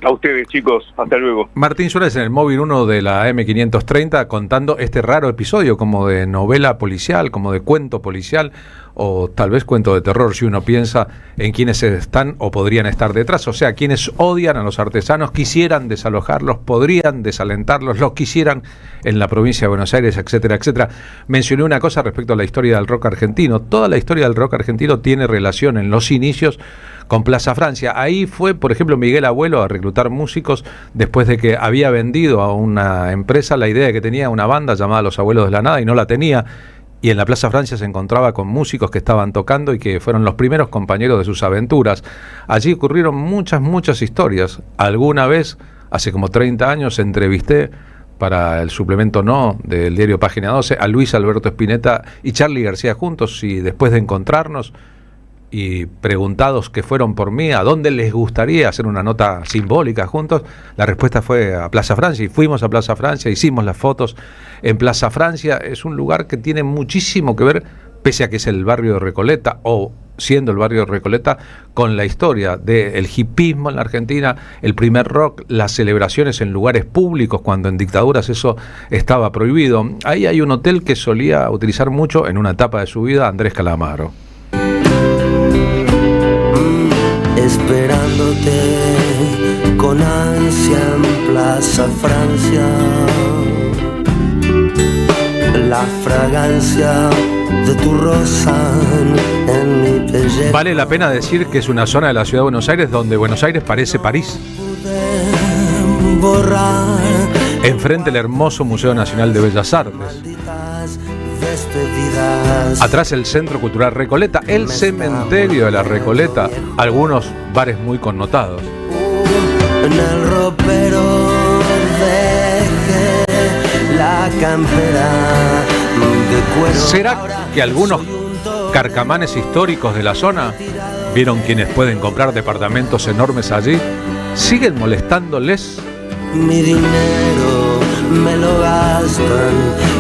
A ustedes, chicos, hasta luego. Martín Suárez en el móvil 1 de la M530 contando este raro episodio como de novela policial, como de cuento policial o tal vez cuento de terror si uno piensa en quienes están o podrían estar detrás, o sea, quienes odian a los artesanos, quisieran desalojarlos, podrían desalentarlos, los quisieran en la provincia de Buenos Aires, etcétera, etcétera. Mencioné una cosa respecto a la historia del rock argentino. Toda la historia del rock argentino tiene relación en los inicios con Plaza Francia. Ahí fue, por ejemplo, Miguel Abuelo a reclutar músicos después de que había vendido a una empresa la idea de que tenía una banda llamada Los Abuelos de la Nada y no la tenía. Y en la Plaza Francia se encontraba con músicos que estaban tocando y que fueron los primeros compañeros de sus aventuras. Allí ocurrieron muchas historias. Alguna vez, hace como 30 años, entrevisté para el suplemento No del diario Página 12 a Luis Alberto Spinetta y Charly García juntos, y después de encontrarnos y preguntados que fueron por mí a dónde les gustaría hacer una nota simbólica juntos, la respuesta fue a Plaza Francia, y fuimos a Plaza Francia, hicimos las fotos en Plaza Francia. Es un lugar que tiene muchísimo que ver, pese a que es el barrio de Recoleta, o siendo el barrio de Recoleta, con la historia del hipismo en la Argentina, el primer rock, las celebraciones en lugares públicos, cuando en dictaduras eso estaba prohibido. Ahí hay un hotel que solía utilizar mucho en una etapa de su vida Andrés Calamaro. Esperándote con ansia en Plaza Francia, la fragancia de tu rosa en mi pellejo. Vale la pena decir que es una zona de la ciudad de Buenos Aires donde Buenos Aires parece París. Enfrente el hermoso Museo Nacional de Bellas Artes. Atrás el Centro Cultural Recoleta, el cementerio de la Recoleta, algunos bares muy connotados. En el ropero dejé la campera de cuero. ¿Será que algunos carcamanes históricos de la zona vieron quienes pueden comprar departamentos enormes allí? ¿Siguen molestándoles? Mi dinero me lo gastan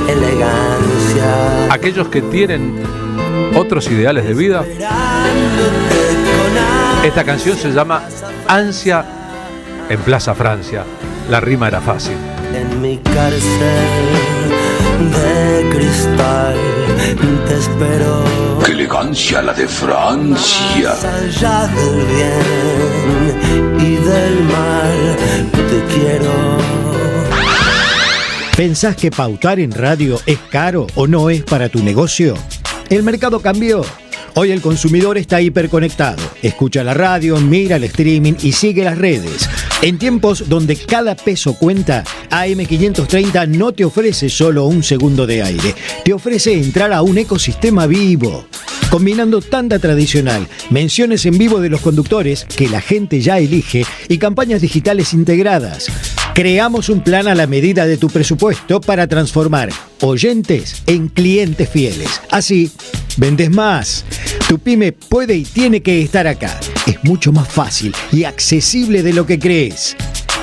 elegancia. Aquellos que tienen otros ideales de vida. Esta canción se llama Ansia en Plaza Francia. La rima era fácil. En mi cárcel de cristal te espero. ¡Qué elegancia la de Francia! Más allá del bien y del mal te quiero. ¿Pensás que pautar en radio es caro o no es para tu negocio? El mercado cambió. Hoy el consumidor está hiperconectado. Escucha la radio, mira el streaming y sigue las redes. En tiempos donde cada peso cuenta, AM530 no te ofrece solo un segundo de aire. Te ofrece entrar a un ecosistema vivo, combinando tanda tradicional, menciones en vivo de los conductores que la gente ya elige y campañas digitales integradas. Creamos un plan a la medida de tu presupuesto para transformar oyentes en clientes fieles. Así, vendes más. Tu pyme puede y tiene que estar acá. Es mucho más fácil y accesible de lo que crees.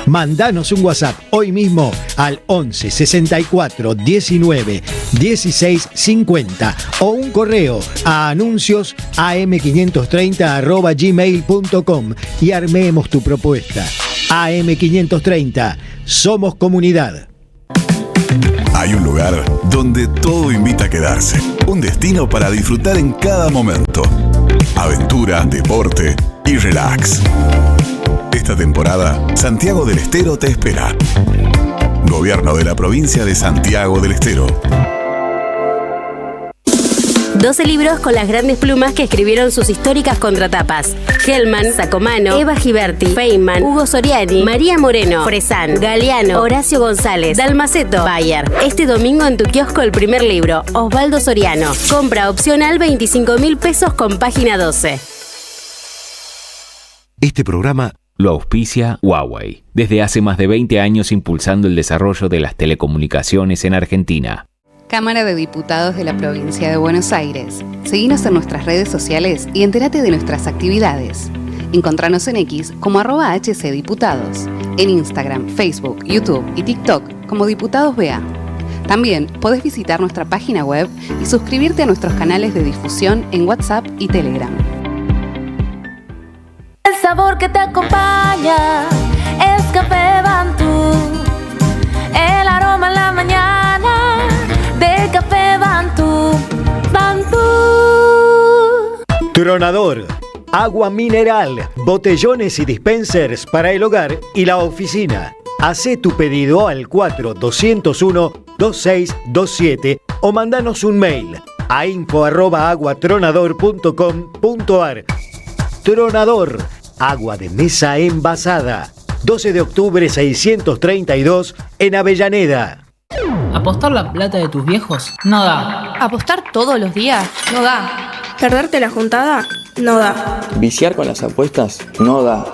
Mandanos un WhatsApp hoy mismo al 11 64 19 16 50 o un correo a anuncios am530@gmail.com y armemos tu propuesta. AM530, somos comunidad. Hay un lugar donde todo invita a quedarse. Un destino para disfrutar en cada momento. Aventura, deporte y relax. Esta temporada, Santiago del Estero te espera. Gobierno de la provincia de Santiago del Estero. 12 libros con las grandes plumas que escribieron sus históricas contratapas. Hellman, Sacomano, Eva Giberti, Feynman, Hugo Soriani, María Moreno, Fresán, Galeano, Horacio González, Dalmaceto, Bayer. Este domingo en tu kiosco el primer libro, Osvaldo Soriano. Compra opcional 25.000 pesos con página 12. Este programa lo auspicia Huawei, desde hace más de 20 años impulsando el desarrollo de las telecomunicaciones en Argentina. Cámara de Diputados de la Provincia de Buenos Aires. Seguinos en nuestras redes sociales y entérate de nuestras actividades. Encontranos en X como @HCDiputados, en Instagram, Facebook, YouTube y TikTok como Diputados BA. También podés visitar nuestra página web y suscribirte a nuestros canales de difusión en WhatsApp y Telegram. El sabor que te acompaña es Café Bantú. El aroma en la mañana de Café Bantú. Bantú. Tronador. Agua mineral, botellones y dispensers para el hogar y la oficina. Hacé tu pedido al 4201-2627 o mandanos un mail a info@aguatronador.com.ar. Tronador, agua de mesa envasada. 12 de octubre 632 en Avellaneda. ¿Apostar la plata de tus viejos? No da. ¿Apostar todos los días? No da. ¿Perderte la juntada? No da. ¿Viciar con las apuestas? No da.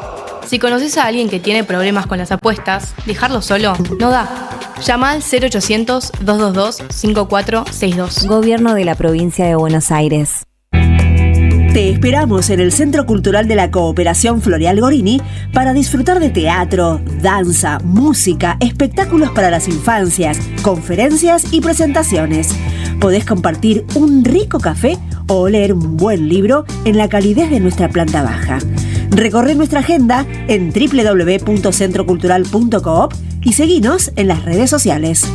Si conoces a alguien que tiene problemas con las apuestas, dejarlo solo no da. Llama al 0800-222-5462. Gobierno de la Provincia de Buenos Aires. Te esperamos en el Centro Cultural de la Cooperación Floreal Gorini para disfrutar de teatro, danza, música, espectáculos para las infancias, conferencias y presentaciones. Podés compartir un rico café o leer un buen libro en la calidez de nuestra planta baja. Recorre nuestra agenda en www.centrocultural.coop y seguinos en las redes sociales.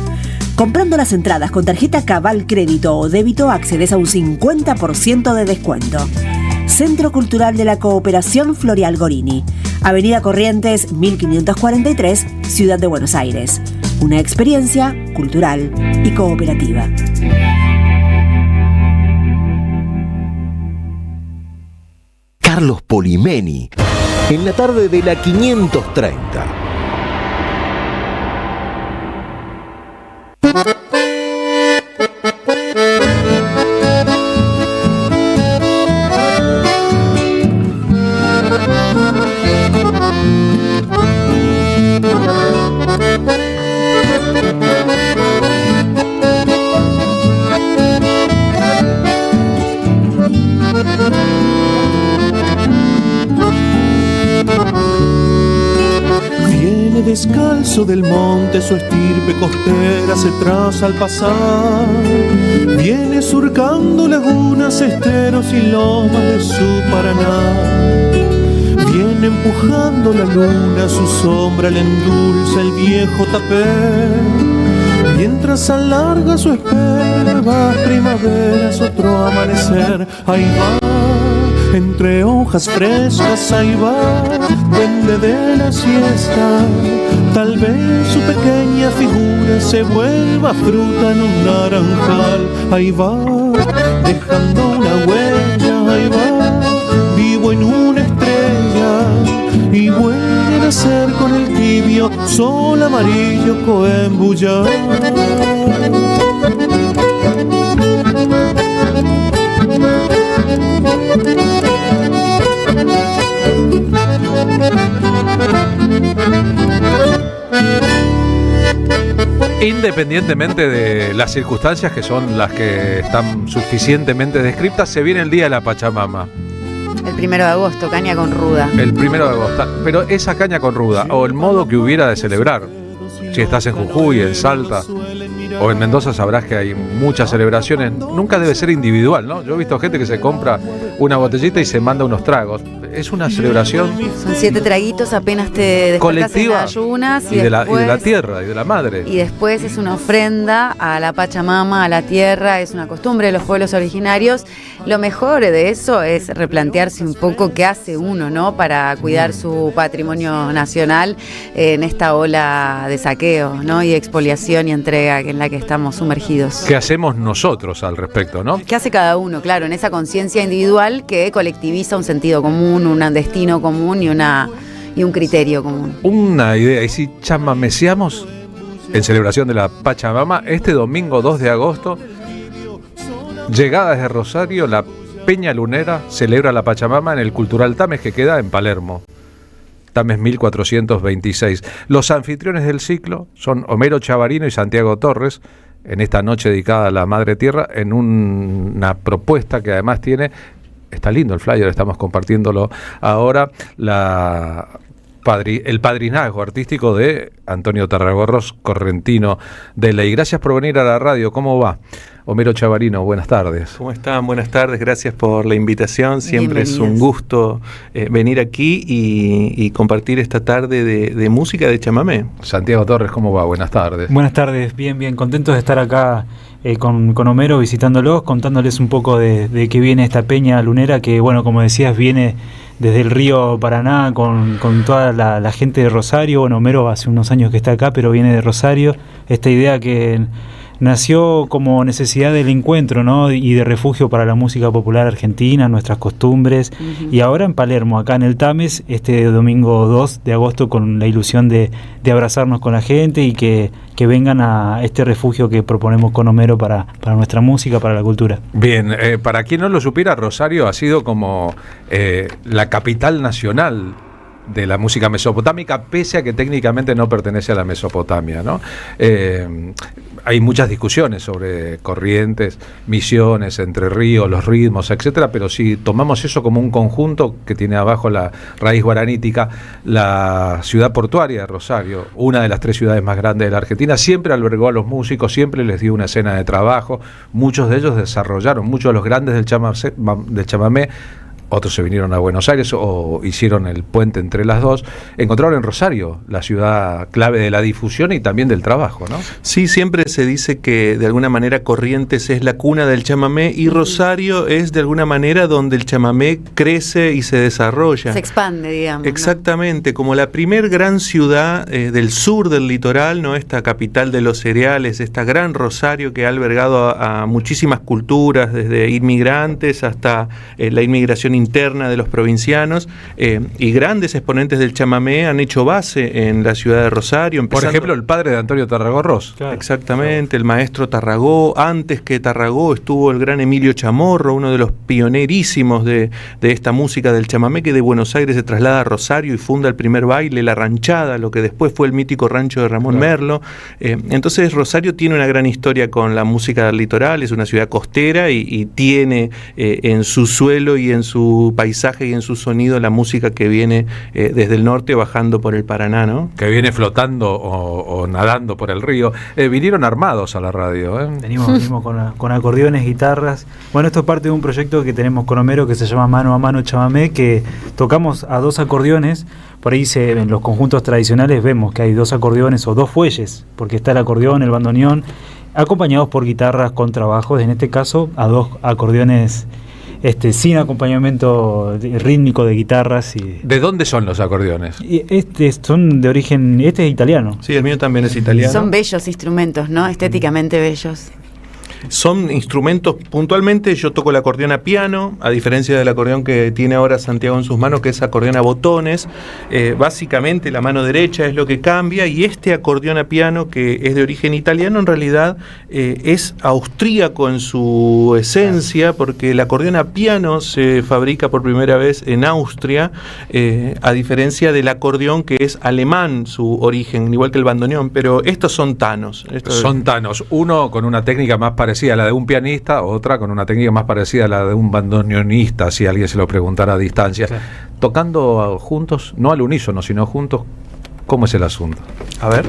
Comprando las entradas con tarjeta Cabal Crédito o Débito accedes a un 50% de descuento. Centro Cultural de la Cooperación Floreal Gorini, Avenida Corrientes 1543, Ciudad de Buenos Aires. Una experiencia cultural y cooperativa. Carlos Polimeni, en la tarde de la 530. Descalzo del monte, su estirpe costera se traza al pasar. Viene surcando lagunas, esteros y lomas de su Paraná. Viene empujando la luna, su sombra le endulza el viejo tapé. Mientras alarga su espera, va primaveras, otro amanecer. Ahí va, entre hojas frescas, ahí va, duende de la siesta. Tal vez su pequeña figura se vuelva fruta en un naranjal. Ahí va, dejando una huella, ahí va, vivo en una estrella. Y vuelve a nacer con el tibio sol amarillo Coembuyá. Independientemente de las circunstancias que son las que están suficientemente descritas, se viene el Día de la Pachamama. El 1 de agosto, caña con ruda. El 1 de agosto. Pero esa caña con ruda, o el modo que hubiera de celebrar, si estás en Jujuy, en Salta o en Mendoza, sabrás que hay muchas celebraciones. Nunca debe ser individual, ¿no? Yo he visto gente que se compra una botellita y se manda unos tragos. Es una celebración. Son 7 traguitos, apenas te despertás colectiva, en ayunas y de la tierra y de la madre. Y después es una ofrenda a la Pachamama, a la tierra, es una costumbre de los pueblos originarios. Lo mejor de eso es replantearse un poco qué hace uno, ¿no? Para cuidar su patrimonio nacional en esta ola de saqueo, ¿no? Y expoliación y entrega en la que estamos sumergidos. ¿Qué hacemos nosotros al respecto, no? ¿Qué hace cada uno? Claro, en esa conciencia individual que colectiviza un sentido común, un destino común y un criterio común. Una idea, y si chamameceamos en celebración de la Pachamama, este domingo 2 de agosto, llegada desde Rosario, la Peña Lunera celebra la Pachamama en el Cultural Tames, que queda en Palermo. Tames 1426. Los anfitriones del ciclo son Homero Chavarino y Santiago Torres, en esta noche dedicada a la Madre Tierra, en una propuesta que además tiene, está lindo el flyer, estamos compartiéndolo ahora, el padrinazgo artístico de Antonio Tarragorros, correntino de Ley. Gracias por venir a la radio, ¿cómo va? Homero Chavarino, buenas tardes. ¿Cómo están? Buenas tardes, gracias por la invitación. Siempre es un gusto venir aquí y compartir esta tarde de música de chamamé. Santiago Torres, ¿cómo va? Buenas tardes. Buenas tardes, bien, contentos de estar acá con Homero visitándolos, contándoles un poco de qué viene esta peña lunera que, bueno, como decías, viene desde el río Paraná con toda la gente de Rosario. Bueno, Homero hace unos años que está acá, pero viene de Rosario. Esta idea que nació como necesidad del encuentro, ¿no? Y de refugio para la música popular argentina, nuestras costumbres. Y ahora en Palermo, acá en el Tames, este domingo 2 de agosto, con la ilusión de abrazarnos con la gente y que vengan a este refugio que proponemos con Homero para nuestra música, para la cultura. Bien, para quien no lo supiera, Rosario ha sido como la capital nacional de la música mesopotámica, pese a que técnicamente no pertenece a la Mesopotamia, ¿no? Hay muchas discusiones sobre corrientes, misiones, Entre Ríos, los ritmos, etcétera, pero si tomamos eso como un conjunto que tiene abajo la raíz guaranítica, la ciudad portuaria de Rosario, una de las 3 ciudades más grandes de la Argentina, siempre albergó a los músicos, siempre les dio una escena de trabajo, muchos de ellos desarrollaron, muchos de los grandes del chamamé, otros se vinieron a Buenos Aires o hicieron el puente entre las dos, encontraron en Rosario la ciudad clave de la difusión y también del trabajo, ¿no? Sí, siempre se dice que de alguna manera Corrientes es la cuna del chamamé y Rosario es de alguna manera donde el chamamé crece y se desarrolla. Se expande, digamos. Exactamente, ¿no? Como la primer gran ciudad del sur del litoral, ¿no? Esta capital de los cereales, esta gran Rosario que ha albergado a muchísimas culturas, desde inmigrantes hasta la inmigración interna de los provincianos, y grandes exponentes del chamamé han hecho base en la ciudad de Rosario. Por ejemplo, el padre de Antonio Tarragó Ros. Claro, exactamente, el maestro Tarragó. Antes que Tarragó estuvo el gran Emilio Chamorro, uno de los pionerísimos de esta música del chamamé, que de Buenos Aires se traslada a Rosario y funda el primer baile, La Ranchada, lo que después fue el mítico rancho de Ramón Merlo. Entonces Rosario tiene una gran historia con la música del litoral, es una ciudad costera y tiene en su suelo y en su paisaje y en su sonido la música que viene desde el norte bajando por el Paraná, ¿no? Que viene flotando o nadando por el río. Vinieron armados a la radio, ¿eh? Venimos con acordeones, guitarras. Bueno, esto es parte de un proyecto que tenemos con Homero que se llama Mano a Mano Chamamé, que tocamos a 2 acordeones. Por ahí en los conjuntos tradicionales vemos que hay 2 acordeones o 2 fuelles, porque está el acordeón, el bandoneón, acompañados por guitarras con trabajos, en este caso a 2 acordeones sin acompañamiento rítmico de guitarras. ¿De dónde son los acordeones? Son de origen, es italiano. Sí, el mío también es italiano. Son bellos instrumentos, ¿no? Estéticamente bellos. Son instrumentos, puntualmente yo toco el acordeón a piano, a diferencia del acordeón que tiene ahora Santiago en sus manos, que es acordeón a botones. Básicamente la mano derecha es lo que cambia, y este acordeón a piano, que es de origen italiano, en realidad es austríaco en su esencia, porque el acordeón a piano se fabrica por primera vez en Austria, a diferencia del acordeón que es alemán su origen, igual que el bandoneón, pero estos son tanos. Son tanos, uno con una técnica más parecida a la de un pianista, otra con una técnica más parecida a la de un bandoneonista, si alguien se lo preguntara a distancia. Sí. Tocando juntos, no al unísono, sino juntos, ¿cómo es el asunto? A ver.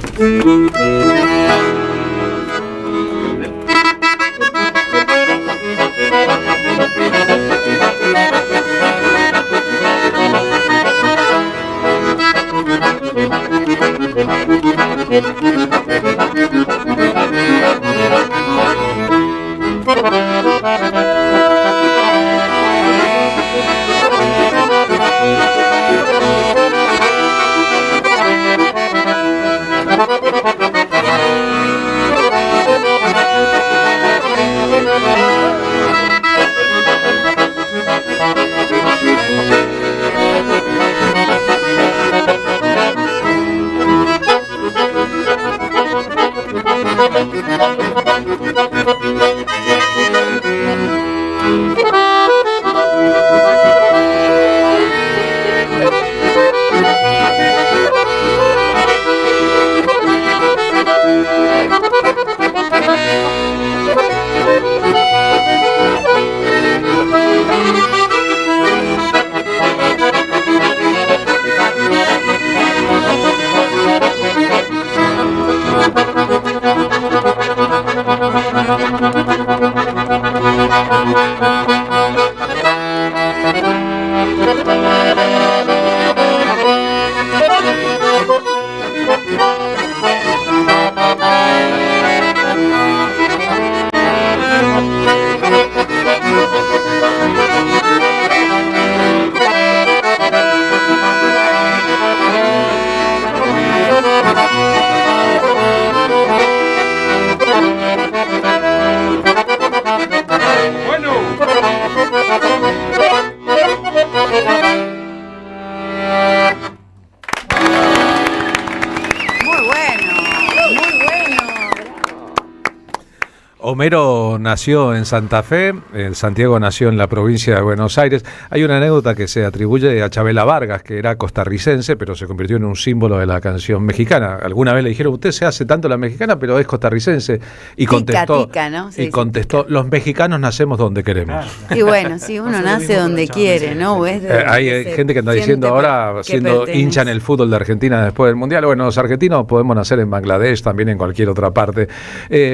Homero nació en Santa Fe, Santiago nació en la provincia de Buenos Aires. Hay una anécdota que se atribuye a Chabela Vargas, que era costarricense, pero se convirtió en un símbolo de la canción mexicana. Alguna vez le dijeron, usted se hace tanto la mexicana, pero es costarricense. Y contestó, ¿no? los mexicanos nacemos donde queremos. Y bueno, sí, uno nace donde quiere, ¿no? Hay gente que anda diciendo ahora, siendo hincha en el fútbol de Argentina después del Mundial, bueno, los argentinos podemos nacer en Bangladesh, también en cualquier otra parte.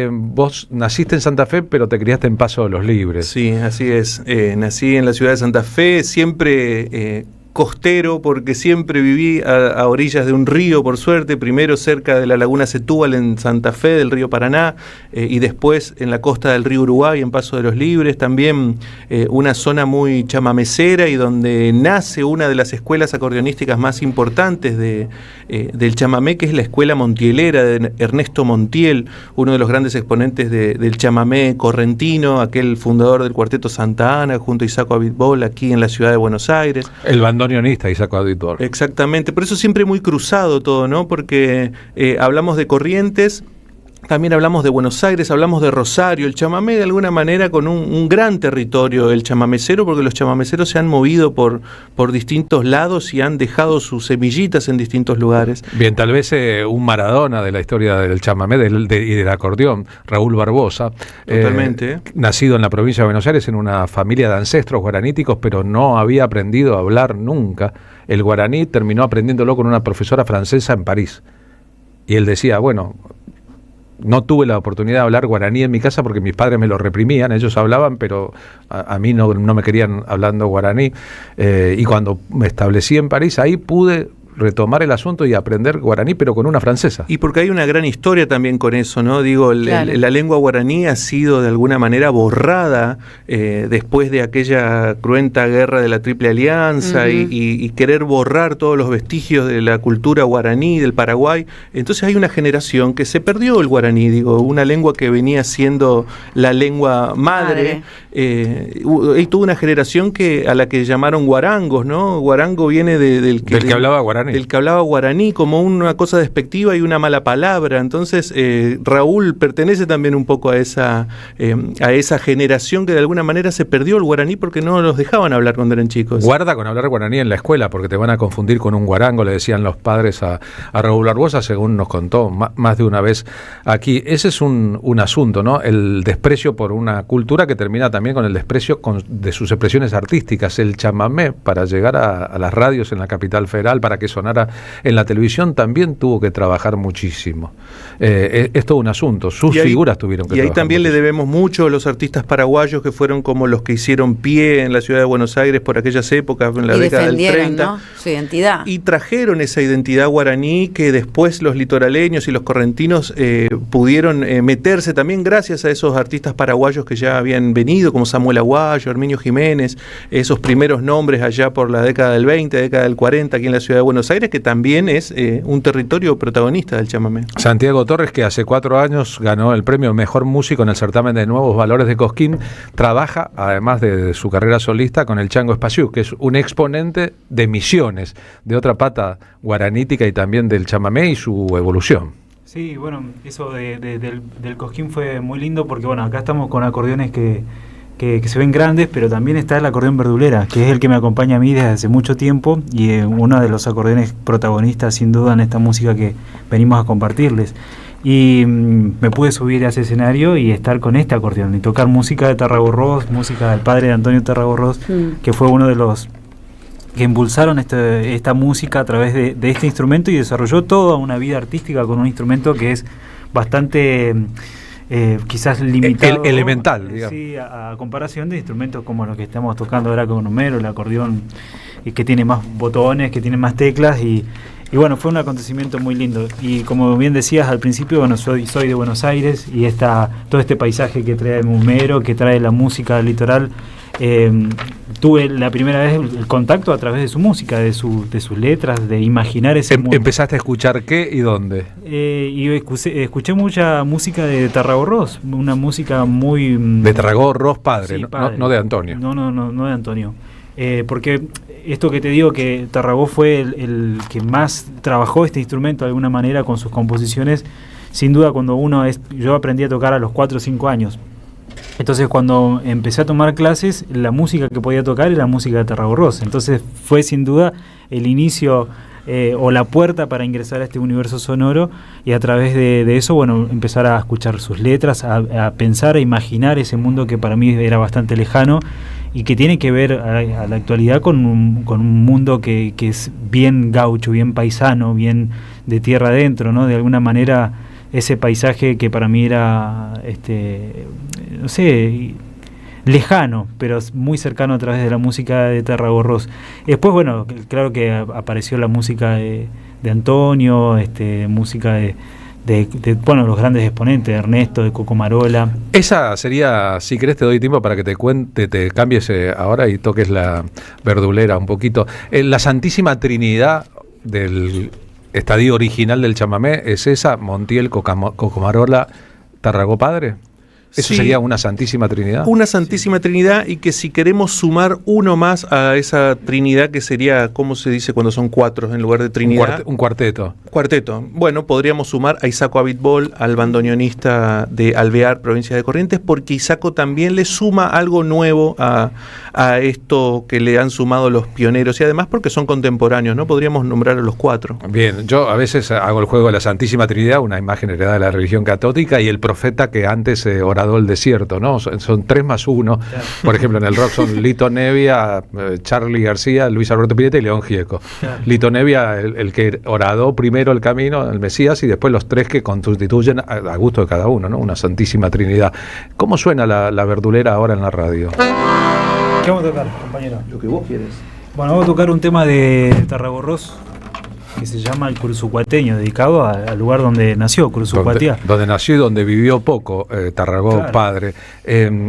Vos naciste en Santa Fe, pero te criaste en Paso de los Libres. Sí, así es. Nací en la ciudad de Santa Fe, siempre costero, porque siempre viví a orillas de un río, por suerte, primero cerca de la laguna Setúbal en Santa Fe, del río Paraná, y después en la costa del río Uruguay, en Paso de los Libres, también una zona muy chamamecera y donde nace una de las escuelas acordeonísticas más importantes del chamamé, que es la Escuela Montielera de Ernesto Montiel, uno de los grandes exponentes del chamamé correntino, aquel fundador del Cuarteto Santa Ana, junto a Isaco Abitbol, aquí en la ciudad de Buenos Aires. El bandoneonista Isaco Abitbol. Exactamente, por eso siempre muy cruzado todo, ¿no? Porque hablamos de Corrientes, también hablamos de Buenos Aires, hablamos de Rosario, el chamamé de alguna manera con un gran territorio, el chamamecero, porque los chamameceros se han movido por distintos lados y han dejado sus semillitas en distintos lugares. Bien, tal vez un Maradona de la historia del chamamé y del acordeón, Raúl Barbosa. Totalmente. Nacido en la provincia de Buenos Aires en una familia de ancestros guaraníticos, pero no había aprendido a hablar nunca el guaraní, terminó aprendiéndolo con una profesora francesa en París. Y él decía, bueno, no tuve la oportunidad de hablar guaraní en mi casa porque mis padres me lo reprimían, ellos hablaban, pero a mí no me querían hablando guaraní. Y cuando me establecí en París, ahí pude retomar el asunto y aprender guaraní, pero con una francesa. Y porque hay una gran historia también con eso, ¿no? Digo, claro. La lengua guaraní ha sido de alguna manera borrada después de aquella cruenta guerra de la Triple Alianza y querer borrar todos los vestigios de la cultura guaraní del Paraguay. Entonces hay una generación que se perdió el guaraní, digo, una lengua que venía siendo la lengua madre. Hay toda una generación a la que llamaron guarangos, ¿no? Guarango viene del que hablaba guaraní. El que hablaba guaraní como una cosa despectiva y una mala palabra. Entonces Raúl pertenece también un poco a esa generación que de alguna manera se perdió el guaraní porque no los dejaban hablar cuando eran chicos. Guarda con hablar guaraní en la escuela porque te van a confundir con un guarango, le decían los padres a Raúl Barbosa, según nos contó más de una vez aquí. Ese es un asunto, ¿no? El desprecio por una cultura que termina también con el desprecio de sus expresiones artísticas. El chamamé, para llegar a las radios en la capital federal, para que sonara en la televisión, también tuvo que trabajar muchísimo. Es todo un asunto. Sus figuras tuvieron que trabajar. Y ahí también muchísimo. Le debemos mucho a los artistas paraguayos que fueron como los que hicieron pie en la ciudad de Buenos Aires por aquellas épocas, en la década del 30. ¿No? Su identidad. Y trajeron esa identidad guaraní que después los litoraleños y los correntinos pudieron meterse también gracias a esos artistas paraguayos que ya habían venido, como Samuel Aguayo, Herminio Jiménez, esos primeros nombres allá por la década del 20, década del 40, aquí en la ciudad de Buenos Aires, que también es un territorio protagonista del chamamé. Santiago Torres, que hace 4 años ganó el premio Mejor Músico en el certamen de Nuevos Valores de Cosquín, trabaja, además de su carrera solista, con el Chango Espaciú, que es un exponente de Misiones, de otra pata guaranítica y también del chamamé y su evolución. Sí, bueno, eso del Cosquín fue muy lindo porque, bueno, acá estamos con acordeones que se ven grandes, pero también está el acordeón verdulera, que es el que me acompaña a mí desde hace mucho tiempo y uno de los acordeones protagonistas sin duda en esta música que venimos a compartirles. Y me pude subir a ese escenario y estar con este acordeón y tocar música de Tarragorros, música del padre de Antonio Tarragorros, que fue uno de los que impulsaron esta música a través de este instrumento y desarrolló toda una vida artística con un instrumento que es bastante... quizás limitado, elemental, digamos. Sí, a comparación de instrumentos como los que estamos tocando ahora con Homero, el acordeón, que tiene más botones, que tiene más teclas y bueno, fue un acontecimiento muy lindo. Y como bien decías al principio, bueno, soy de Buenos Aires y todo este paisaje que trae Homero, que trae la música del litoral, tuve la primera vez el contacto a través de su música, de sus letras, de imaginar ese mundo. ¿Empezaste a escuchar qué y dónde? Y escuché mucha música de Tarragorros, una música muy... De Tarragorros padre, sí, no, padre. No de Antonio. No de Antonio. Porque esto que te digo, que Tarragó fue el que más trabajó este instrumento de alguna manera con sus composiciones, sin duda yo aprendí a tocar a los 4 o 5 años. Entonces cuando empecé a tomar clases, la música que podía tocar era música de Tarragorros. Entonces fue sin duda el inicio o la puerta para ingresar a este universo sonoro, y a través de eso, bueno, empezar a escuchar sus letras, a pensar, a imaginar ese mundo que para mí era bastante lejano y que tiene que ver a la actualidad con un mundo que es bien gaucho, bien paisano, bien de tierra adentro, ¿no? De alguna manera ese paisaje que para mí era, no sé, lejano, pero muy cercano a través de la música de Tarragorros. Después, bueno, claro que apareció la música de Antonio, música de los grandes exponentes, de Ernesto, de Coco Marola. Esa sería, si querés te doy tiempo para que te cambies ahora y toques la verdulera un poquito. La Santísima Trinidad del estadio original del chamamé, ¿es esa? Montiel, Coco Marola, Tarragó Padre. ¿Eso sí, sería una Santísima Trinidad? Una Santísima Trinidad, y que si queremos sumar uno más a esa Trinidad, que sería, ¿cómo se dice cuando son 4 en lugar de Trinidad? Un cuarteto. Cuarteto. Bueno, podríamos sumar a Isaco Abitbol, al bandoneonista de Alvear, provincia de Corrientes, porque Isaco también le suma algo nuevo a esto que le han sumado los pioneros, y además porque son contemporáneos, ¿no? Podríamos nombrar a los 4. Bien, yo a veces hago el juego de la Santísima Trinidad, una imagen heredada de la religión católica, y el profeta que antes oraba el desierto, ¿no? Son 3 más 1. Claro. Por ejemplo, en el rock son Lito Nevia, Charly García, Luis Alberto Spinetta y León Gieco. Claro. Lito Nevia, el que horadó primero el camino, el Mesías, y después los 3 que constituyen a gusto de cada uno, ¿no? Una Santísima Trinidad. ¿Cómo suena la verdulera ahora en la radio? ¿Qué vamos a tocar, compañero? Lo que vos quieres. Bueno, vamos a tocar un tema de Tarragorros que se llama El Cursucuateño, dedicado al lugar donde nació, Cursucuatía. Donde nació y donde vivió poco, Tarragó, claro. Padre.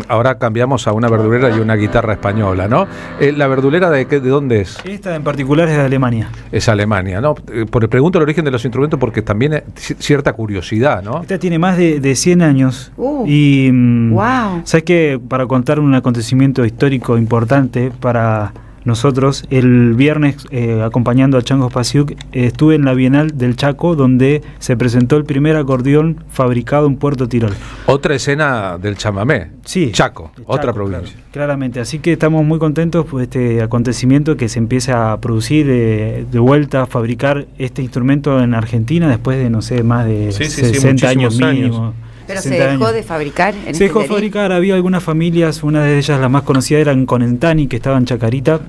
Ahora cambiamos a una verdulera y una guitarra española, ¿no? ¿La verdulera de dónde es? Esta en particular es de Alemania. Es Alemania, ¿no? Pregunto el origen de los instrumentos porque también hay cierta curiosidad, ¿no? Esta tiene más de 100 años. Y wow. ¿Sabes qué? Para contar un acontecimiento histórico importante para nosotros, el viernes, acompañando a Chango Spasiuk, estuve en la Bienal del Chaco, donde se presentó el primer acordeón fabricado en Puerto Tirol. Otra escena del chamamé. Sí. Chaco, otra provincia. Claro, claramente, así que estamos muy contentos por este acontecimiento, que se empieza a producir de vuelta, a fabricar este instrumento en Argentina después de, no sé, más de 60 años mínimo. ¿Pero se dejó de fabricar? Se dejó de fabricar, había algunas familias, una de ellas, la más conocida, era en Conentani, que estaba en Chacarita.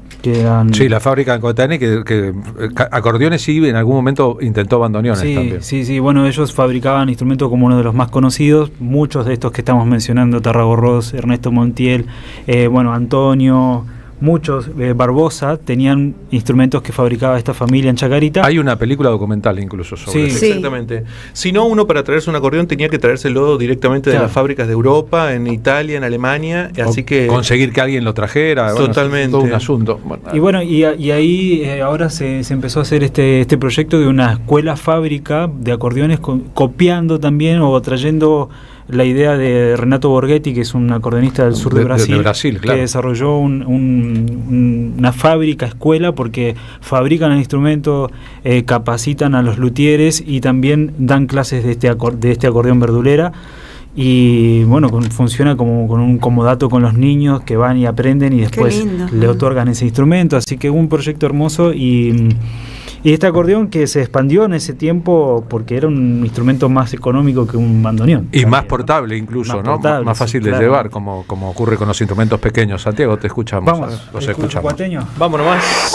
Sí, la fábrica en Conentani, que acordeones sí, en algún momento intentó bandoneones también. Sí, bueno, ellos fabricaban instrumentos como uno de los más conocidos, muchos de estos que estamos mencionando, Tarragorros, Ernesto Montiel, Antonio... Muchos, Barbosa, tenían instrumentos que fabricaba esta familia en Chacarita. Hay una película documental incluso sobre eso. Sí, exactamente. Si no, uno para traerse un acordeón tenía que traérselo directamente de las fábricas de Europa, en Italia, en Alemania, así que... Conseguir que alguien lo trajera. Totalmente. Todo un asunto. Y ahí ahora se empezó a hacer este proyecto de una escuela fábrica de acordeones, copiando también o trayendo la idea de Renato Borghetti, que es un acordeonista del sur de Brasil, claro, que desarrolló una fábrica escuela, porque fabrican el instrumento, capacitan a los luthieres y también dan clases de este acordeón verdulera. Y bueno, funciona como con un comodato con los niños que van y aprenden y después le otorgan ese instrumento. Así que un proyecto hermoso, y este acordeón que se expandió en ese tiempo porque era un instrumento más económico que un bandoneón. Y más portable incluso, más, ¿no? Portable, más fácil de llevar, como ocurre con los instrumentos pequeños. Santiago, te escuchamos. Vamos, los escuchamos. Vámonos más.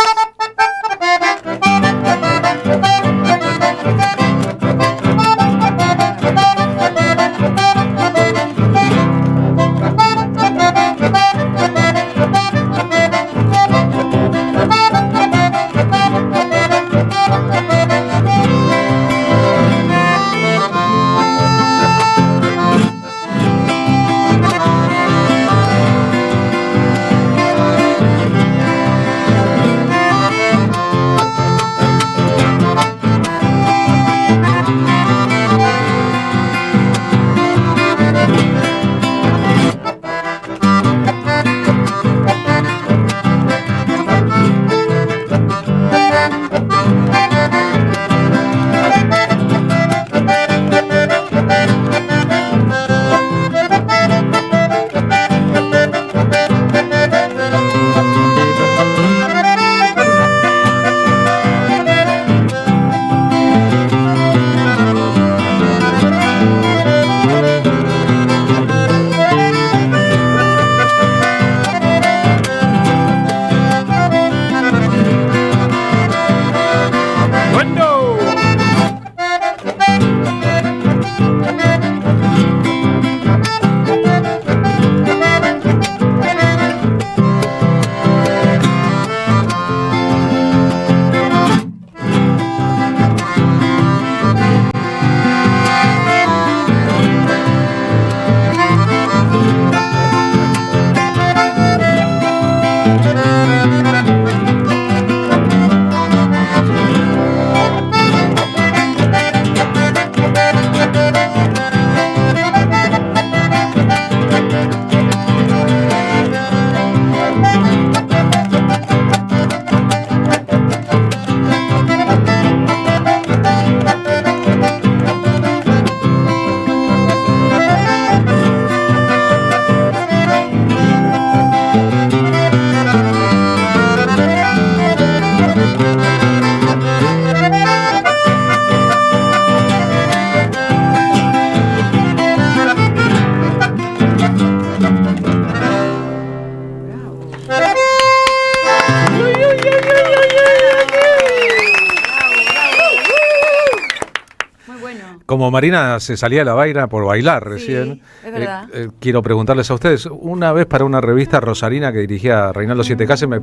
Como Marina se salía de la vaina por bailar recién, es verdad. Quiero preguntarles a ustedes. Una vez para una revista rosarina que dirigía Reinaldo Siete Cases me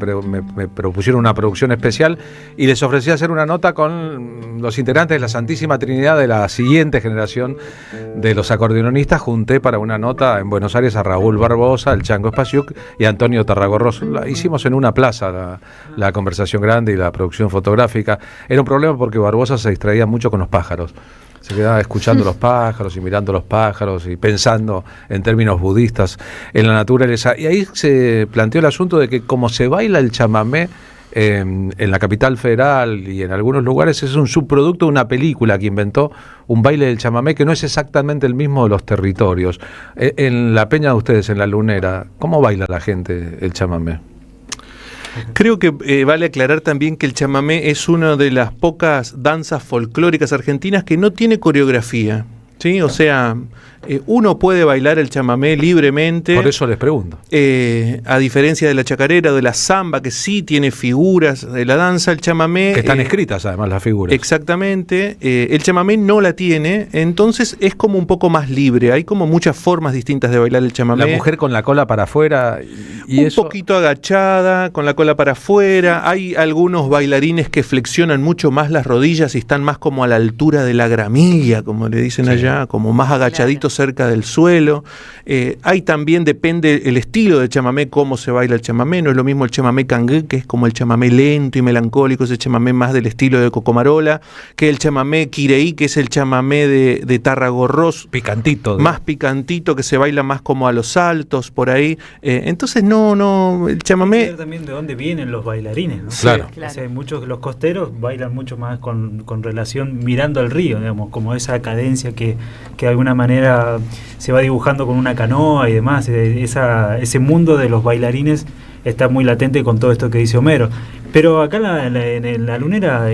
propusieron una producción especial y les ofrecí hacer una nota con los integrantes de la Santísima Trinidad de la siguiente generación de los acordeonistas. Junté para una nota en Buenos Aires a Raúl Barbosa, el Chango Spasiuk y a Antonio Tarragorros. La hicimos en una plaza la conversación grande y la producción fotográfica. Era un problema porque Barbosa se distraía mucho con los pájaros. Se quedaba escuchando los pájaros y mirando los pájaros y pensando en términos budistas en la naturaleza. Y ahí se planteó el asunto de que como se baila el chamamé en la capital federal y en algunos lugares, es un subproducto de una película que inventó un baile del chamamé que no es exactamente el mismo de los territorios. En la peña de ustedes, en La Lunera, ¿cómo baila la gente el chamamé? Creo que vale aclarar también que el chamamé es una de las pocas danzas folclóricas argentinas que no tiene coreografía, ¿sí? O sea, uno puede bailar el chamamé libremente. Por eso les pregunto. A diferencia de la chacarera o de la samba, que sí tiene figuras de la danza, el chamamé... Que están escritas además las figuras. Exactamente. El chamamé no la tiene, entonces es como un poco más libre. Hay como muchas formas distintas de bailar el chamamé. La mujer con la cola para afuera y un eso... poquito agachada, con la cola para afuera. Hay algunos bailarines que flexionan mucho más las rodillas y están más como a la altura de la gramilla, como le dicen allá, como más agachaditos cerca del suelo. Hay también, depende el estilo del chamamé, cómo se baila el chamamé. No es lo mismo el chamamé cangué, que es como el chamamé lento y melancólico, ese chamamé más del estilo de Cocomarola, que el chamamé quireí, que es el chamamé de Tarragorros, picantito, más picantito, que se baila más como a los saltos, por ahí. Entonces el chamamé... Hay que ver también de dónde vienen los bailarines, ¿no? Claro. O sea, muchos los costeros bailan mucho más con relación mirando al río, digamos, como esa cadencia que de alguna manera se va dibujando con una canoa y demás. Ese mundo de los bailarines está muy latente con todo esto que dice Homero. Pero acá en la Lunera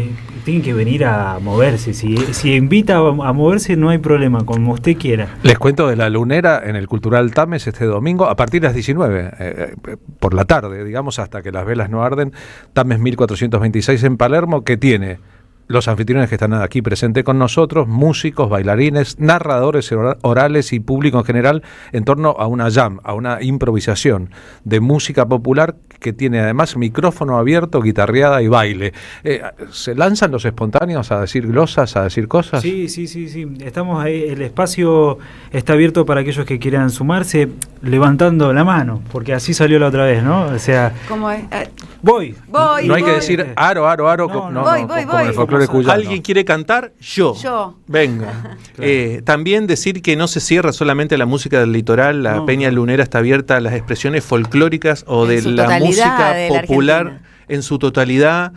tienen que venir a moverse. Si invita a moverse, no hay problema, como usted quiera. Les cuento de La Lunera en el Cultural Tames este domingo, a partir de las 19, por la tarde, digamos, hasta que las velas no arden. Tames 1426 en Palermo, que tiene los anfitriones que están aquí presentes con nosotros, músicos, bailarines, narradores orales y público en general, en torno a una jam, a una improvisación de música popular que tiene además micrófono abierto, guitarreada y baile. ¿Se lanzan los espontáneos a decir glosas, a decir cosas? Sí. Estamos ahí, el espacio está abierto para aquellos que quieran sumarse, levantando la mano, porque así salió la otra vez, ¿no? O sea, ¿cómo es? Voy. No hay que decir aro, voy. Como en el folclore cuyano. ¿Alguien quiere cantar? Yo. Venga. Claro. También decir que no se cierra solamente la música del litoral, la Peña Lunera está abierta a las expresiones folclóricas o de la música popular. En su totalidad,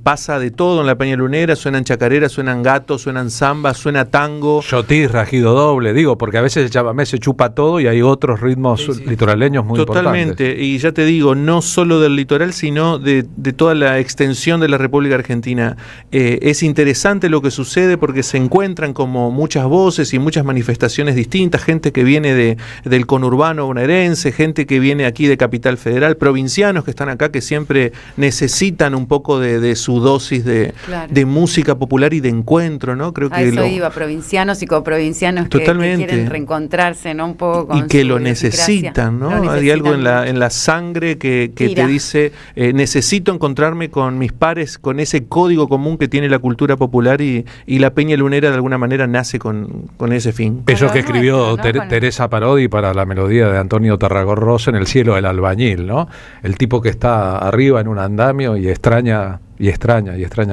pasa de todo en la Peña Lunera, suenan chacareras, suenan gatos, suenan zambas, suena tango. Yotis, rajido doble, digo, porque a veces el chamamé se chupa todo y hay otros ritmos litoraleños muy importantes. Totalmente, y ya te digo, no solo del litoral, sino de toda la extensión de la República Argentina. Es interesante lo que sucede porque se encuentran como muchas voces y muchas manifestaciones distintas, gente que viene del conurbano bonaerense, gente que viene aquí de Capital Federal, provincianos que están acá que siempre necesitan un poco de su dosis de música popular y de encuentro, ¿no? Creo que eso iba, provincianos y coprovincianos que quieren reencontrarse, ¿no? Un poco con y que lo necesitan, ¿no? Hay algo en la sangre que te dice, necesito encontrarme con mis pares, con ese código común que tiene la cultura popular y la Peña Lunera de alguna manera nace con ese fin. Eso que escribió Teresa Parodi para la melodía de Antonio Tarragorros en El cielo del albañil, ¿no? El tipo que está arriba en un andamio y extraña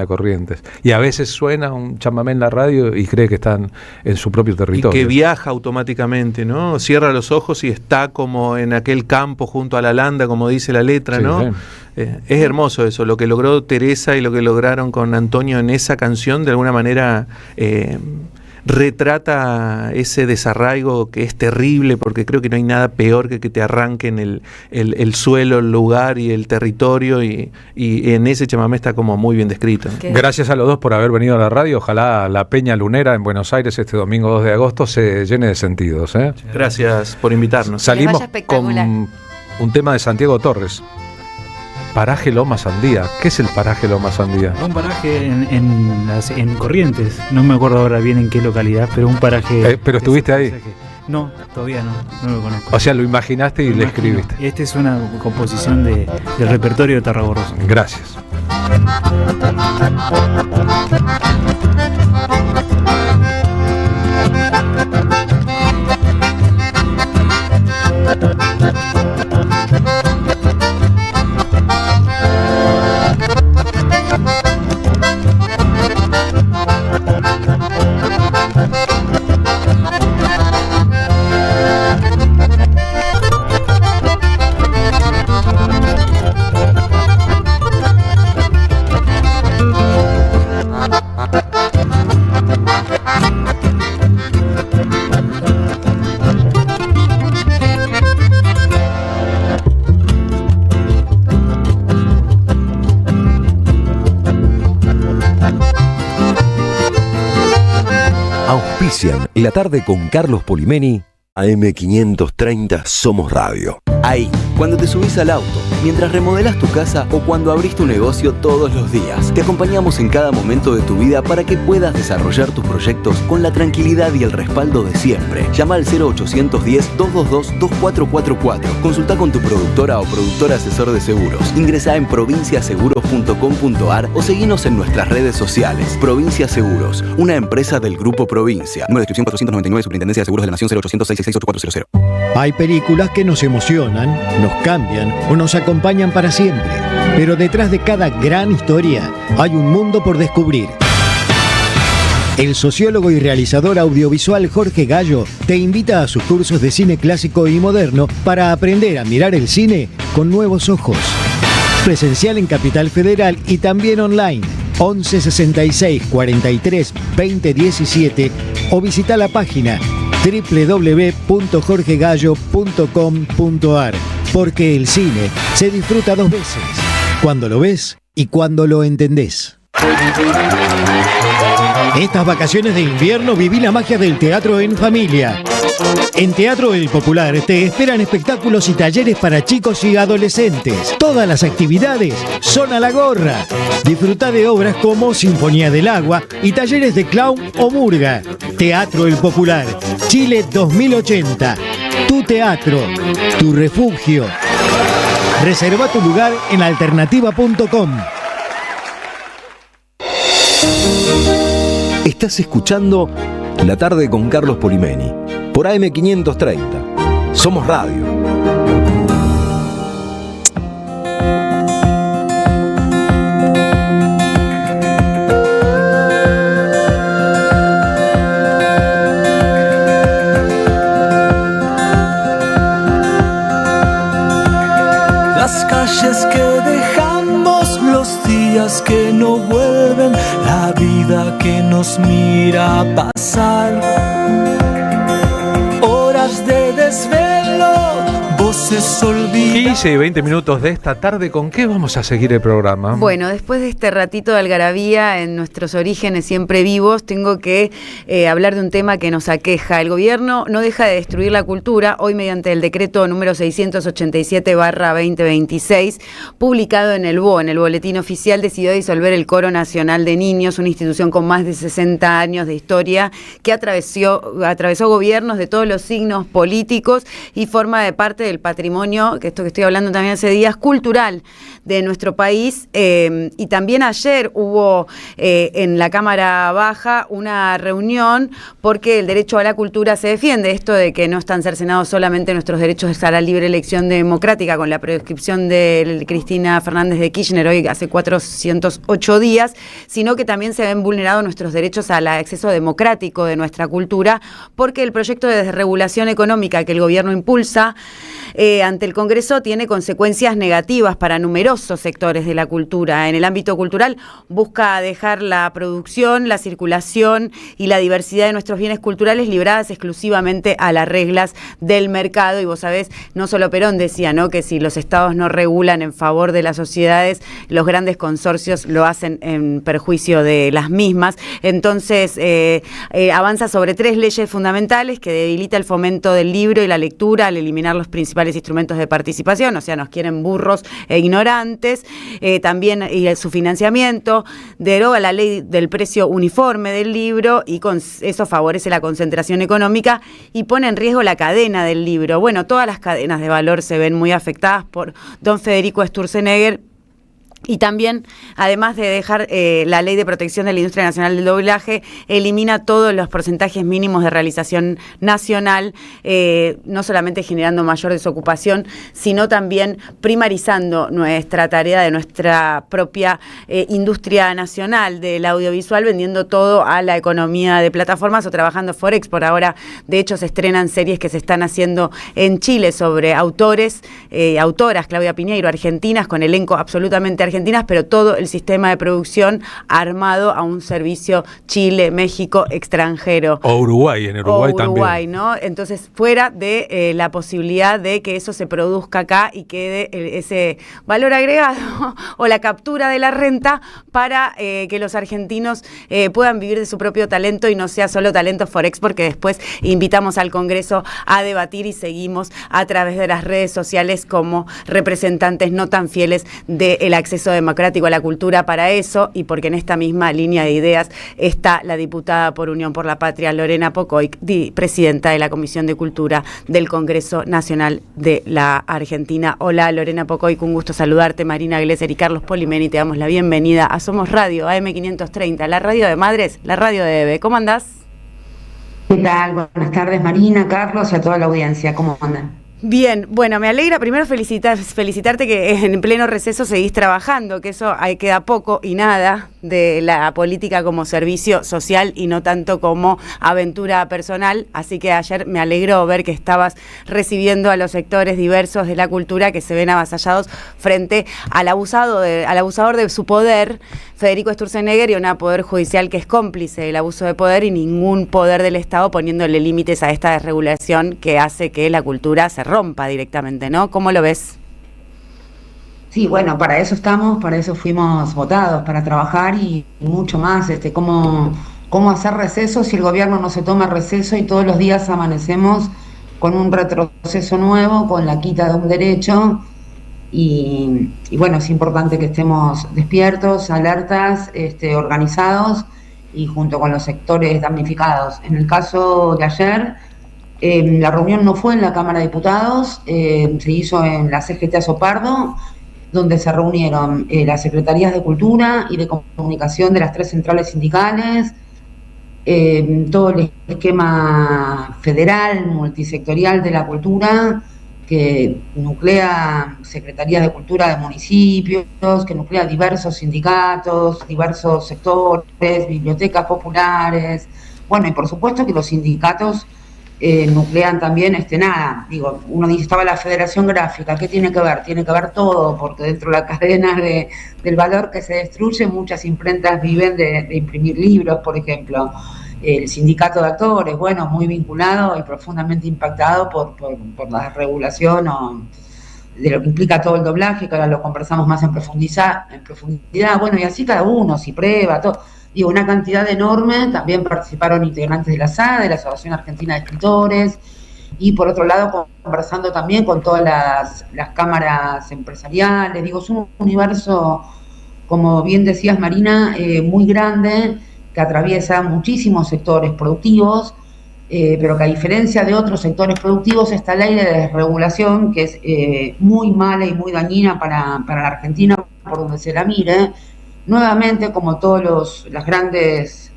Corrientes. Y a veces suena un chamamé en la radio y cree que están en su propio territorio. Y que viaja automáticamente, ¿no? Cierra los ojos y está como en aquel campo junto a la landa, como dice la letra, ¿no? Sí. Es hermoso eso, lo que logró Teresa y lo que lograron con Antonio en esa canción, de alguna manera... retrata ese desarraigo que es terrible, porque creo que no hay nada peor que te arranquen el suelo, el lugar y el territorio, y en ese chamamé está como muy bien descrito. Gracias a los dos por haber venido a la radio. Ojalá la Peña Lunera en Buenos Aires este domingo 2 de agosto se llene de sentidos. Gracias por invitarnos. Salimos con un tema de Santiago Torres. Paraje Loma Sandía. ¿Qué es el paraje Loma Sandía? Un paraje en Corrientes, no me acuerdo ahora bien en qué localidad, pero un paraje... ¿Pero estuviste ahí? No, todavía no lo conozco. O sea, lo imaginaste y le escribiste. Esta es una composición del repertorio de Tarragorroso. Gracias. Auspician La Tarde con Carlos Polimeni. AM530 Somos Radio. Ahí, cuando te subís al auto, mientras remodelás tu casa o cuando abrís tu negocio todos los días. Te acompañamos en cada momento de tu vida para que puedas desarrollar tus proyectos con la tranquilidad y el respaldo de siempre. Llama al 0810-222-2444. Consulta con tu productora o productor asesor de seguros. Ingresá en provinciaseguros.com.ar o seguinos en nuestras redes sociales. Provincia Seguros, una empresa del Grupo Provincia. Número de inscripción 499, Superintendencia de Seguros de la Nación, 0800-666-8400. Hay películas que nos emocionan, nos cambian o nos acompañan para siempre. Pero detrás de cada gran historia hay un mundo por descubrir. El sociólogo y realizador audiovisual Jorge Gallo te invita a sus cursos de cine clásico y moderno para aprender a mirar el cine con nuevos ojos. Presencial en Capital Federal y también online. 11 66 43 20 17 o visita la página www.jorgegallo.com.ar, porque el cine se disfruta dos veces, cuando lo ves y cuando lo entendés. Estas vacaciones de invierno viví la magia del teatro en familia. En Teatro El Popular te esperan espectáculos y talleres para chicos y adolescentes. Todas las actividades son a la gorra. Disfruta de obras como Sinfonía del Agua y talleres de clown o murga. Teatro El Popular, Chile 2080. Tu teatro, tu refugio. Reserva tu lugar en alternativa.com. Estás escuchando La Tarde con Carlos Polimeni por AM530. Somos Radio. Las calles que dejamos, los días que no vuelven, la vida que nos mira pasar. Horas de desvelo, voces olvidadas. 15 y 20 minutos de esta tarde. ¿Con qué vamos a seguir el programa? Bueno, después de este ratito de algarabía en nuestros orígenes siempre vivos, tengo que hablar de un tema que nos aqueja. El gobierno no deja de destruir la cultura. Hoy, mediante el decreto número 687/2026, publicado en el BOE, en el Boletín Oficial, decidió disolver el Coro Nacional de Niños, una institución con más de 60 años de historia que atravesó gobiernos de todos los signos políticos y forma de parte del patrimonio, que esto que estoy hablando también hace días, cultural de nuestro país. Y también ayer hubo en la Cámara Baja una reunión porque el derecho a la cultura se defiende. Esto de que no están cercenados solamente nuestros derechos a la libre elección democrática con la prescripción de Cristina Fernández de Kirchner hoy hace 408 días, sino que también se ven vulnerados nuestros derechos al acceso democrático de nuestra cultura, porque el proyecto de desregulación económica que el gobierno impulsa ante el Congreso tiene consecuencias negativas para numerosos sectores de la cultura. En el ámbito cultural busca dejar la producción, la circulación y la diversidad de nuestros bienes culturales libradas exclusivamente a las reglas del mercado. Y vos sabés, no solo Perón decía, ¿no?, que si los estados no regulan en favor de las sociedades, los grandes consorcios lo hacen en perjuicio de las mismas. Entonces avanza sobre 3 leyes fundamentales que debilita el fomento del libro y la lectura al eliminar los principales principales instrumentos de participación, o sea, nos quieren burros e ignorantes, también y su financiamiento, deroga la ley del precio uniforme del libro y con eso favorece la concentración económica y pone en riesgo la cadena del libro. Bueno, todas las cadenas de valor se ven muy afectadas por don Federico Sturzenegger. Y también, además de dejar la Ley de Protección de la Industria Nacional del Doblaje, elimina todos los porcentajes mínimos de realización nacional, no solamente generando mayor desocupación, sino también primarizando nuestra tarea de nuestra propia industria nacional del audiovisual, vendiendo todo a la economía de plataformas o trabajando Forex. Por ahora, de hecho, se estrenan series que se están haciendo en Chile sobre autoras, Claudia Piñeiro, argentinas, con elenco absolutamente argentinas, pero todo el sistema de producción armado a un servicio Chile, México, extranjero. O Uruguay, en Uruguay también. ¿No? Entonces, fuera de la posibilidad de que eso se produzca acá y quede ese valor agregado o la captura de la renta para que los argentinos puedan vivir de su propio talento y no sea solo talento Forex, porque después invitamos al Congreso a debatir y seguimos a través de las redes sociales como representantes no tan fieles del acceso democrático a la cultura para eso, y porque en esta misma línea de ideas está la diputada por Unión por la Patria, Lorena Pocoic, presidenta de la Comisión de Cultura del Congreso Nacional de la Argentina. Hola Lorena Pocoic, un gusto saludarte. Marina Glesser y Carlos Polimeni, te damos la bienvenida a Somos Radio, AM530, la radio de madres, la radio de EBE. ¿Cómo andás? ¿Qué tal? Buenas tardes Marina, Carlos y a toda la audiencia. ¿Cómo andan? Bien, bueno, me alegra primero felicitarte que en pleno receso seguís trabajando, que eso queda poco y nada de la política como servicio social y no tanto como aventura personal, así que ayer me alegró ver que estabas recibiendo a los sectores diversos de la cultura que se ven avasallados frente al abusador de su poder, Federico Sturzenegger, y una poder judicial que es cómplice del abuso de poder y ningún poder del Estado poniéndole límites a esta desregulación que hace que la cultura se rompa directamente, ¿no? ¿Cómo lo ves? Sí, bueno, para eso estamos, para eso fuimos votados, para trabajar y mucho más, cómo hacer receso si el gobierno no se toma receso y todos los días amanecemos con un retroceso nuevo, con la quita de un derecho y bueno, es importante que estemos despiertos, alertas, organizados y junto con los sectores damnificados. En el caso de ayer, la reunión no fue en la Cámara de Diputados, se hizo en la CGT Azopardo, donde se reunieron las Secretarías de Cultura y de Comunicación de las 3 centrales sindicales, todo el esquema federal, multisectorial de la cultura, que nuclea Secretarías de Cultura de municipios, que nuclea diversos sindicatos, diversos sectores, bibliotecas populares, bueno, y por supuesto que los sindicatos nuclean también, uno dice, estaba la Federación Gráfica, ¿qué tiene que ver? Tiene que ver todo, porque dentro de la cadena del valor que se destruye, muchas imprentas viven de imprimir libros, por ejemplo. El sindicato de actores, bueno, muy vinculado y profundamente impactado por la regulación de lo que implica todo el doblaje, que ahora lo conversamos más en profundidad, bueno, y así cada uno, si prueba, todo. Digo, una cantidad enorme, también participaron integrantes de la SAD, de la Asociación Argentina de Escritores, y por otro lado conversando también con todas las cámaras empresariales. Digo, es un universo, como bien decías Marina, muy grande, que atraviesa muchísimos sectores productivos, pero que a diferencia de otros sectores productivos, esta ley de desregulación, que es muy mala y muy dañina para la Argentina, por donde se la mire, nuevamente, como todos los grandes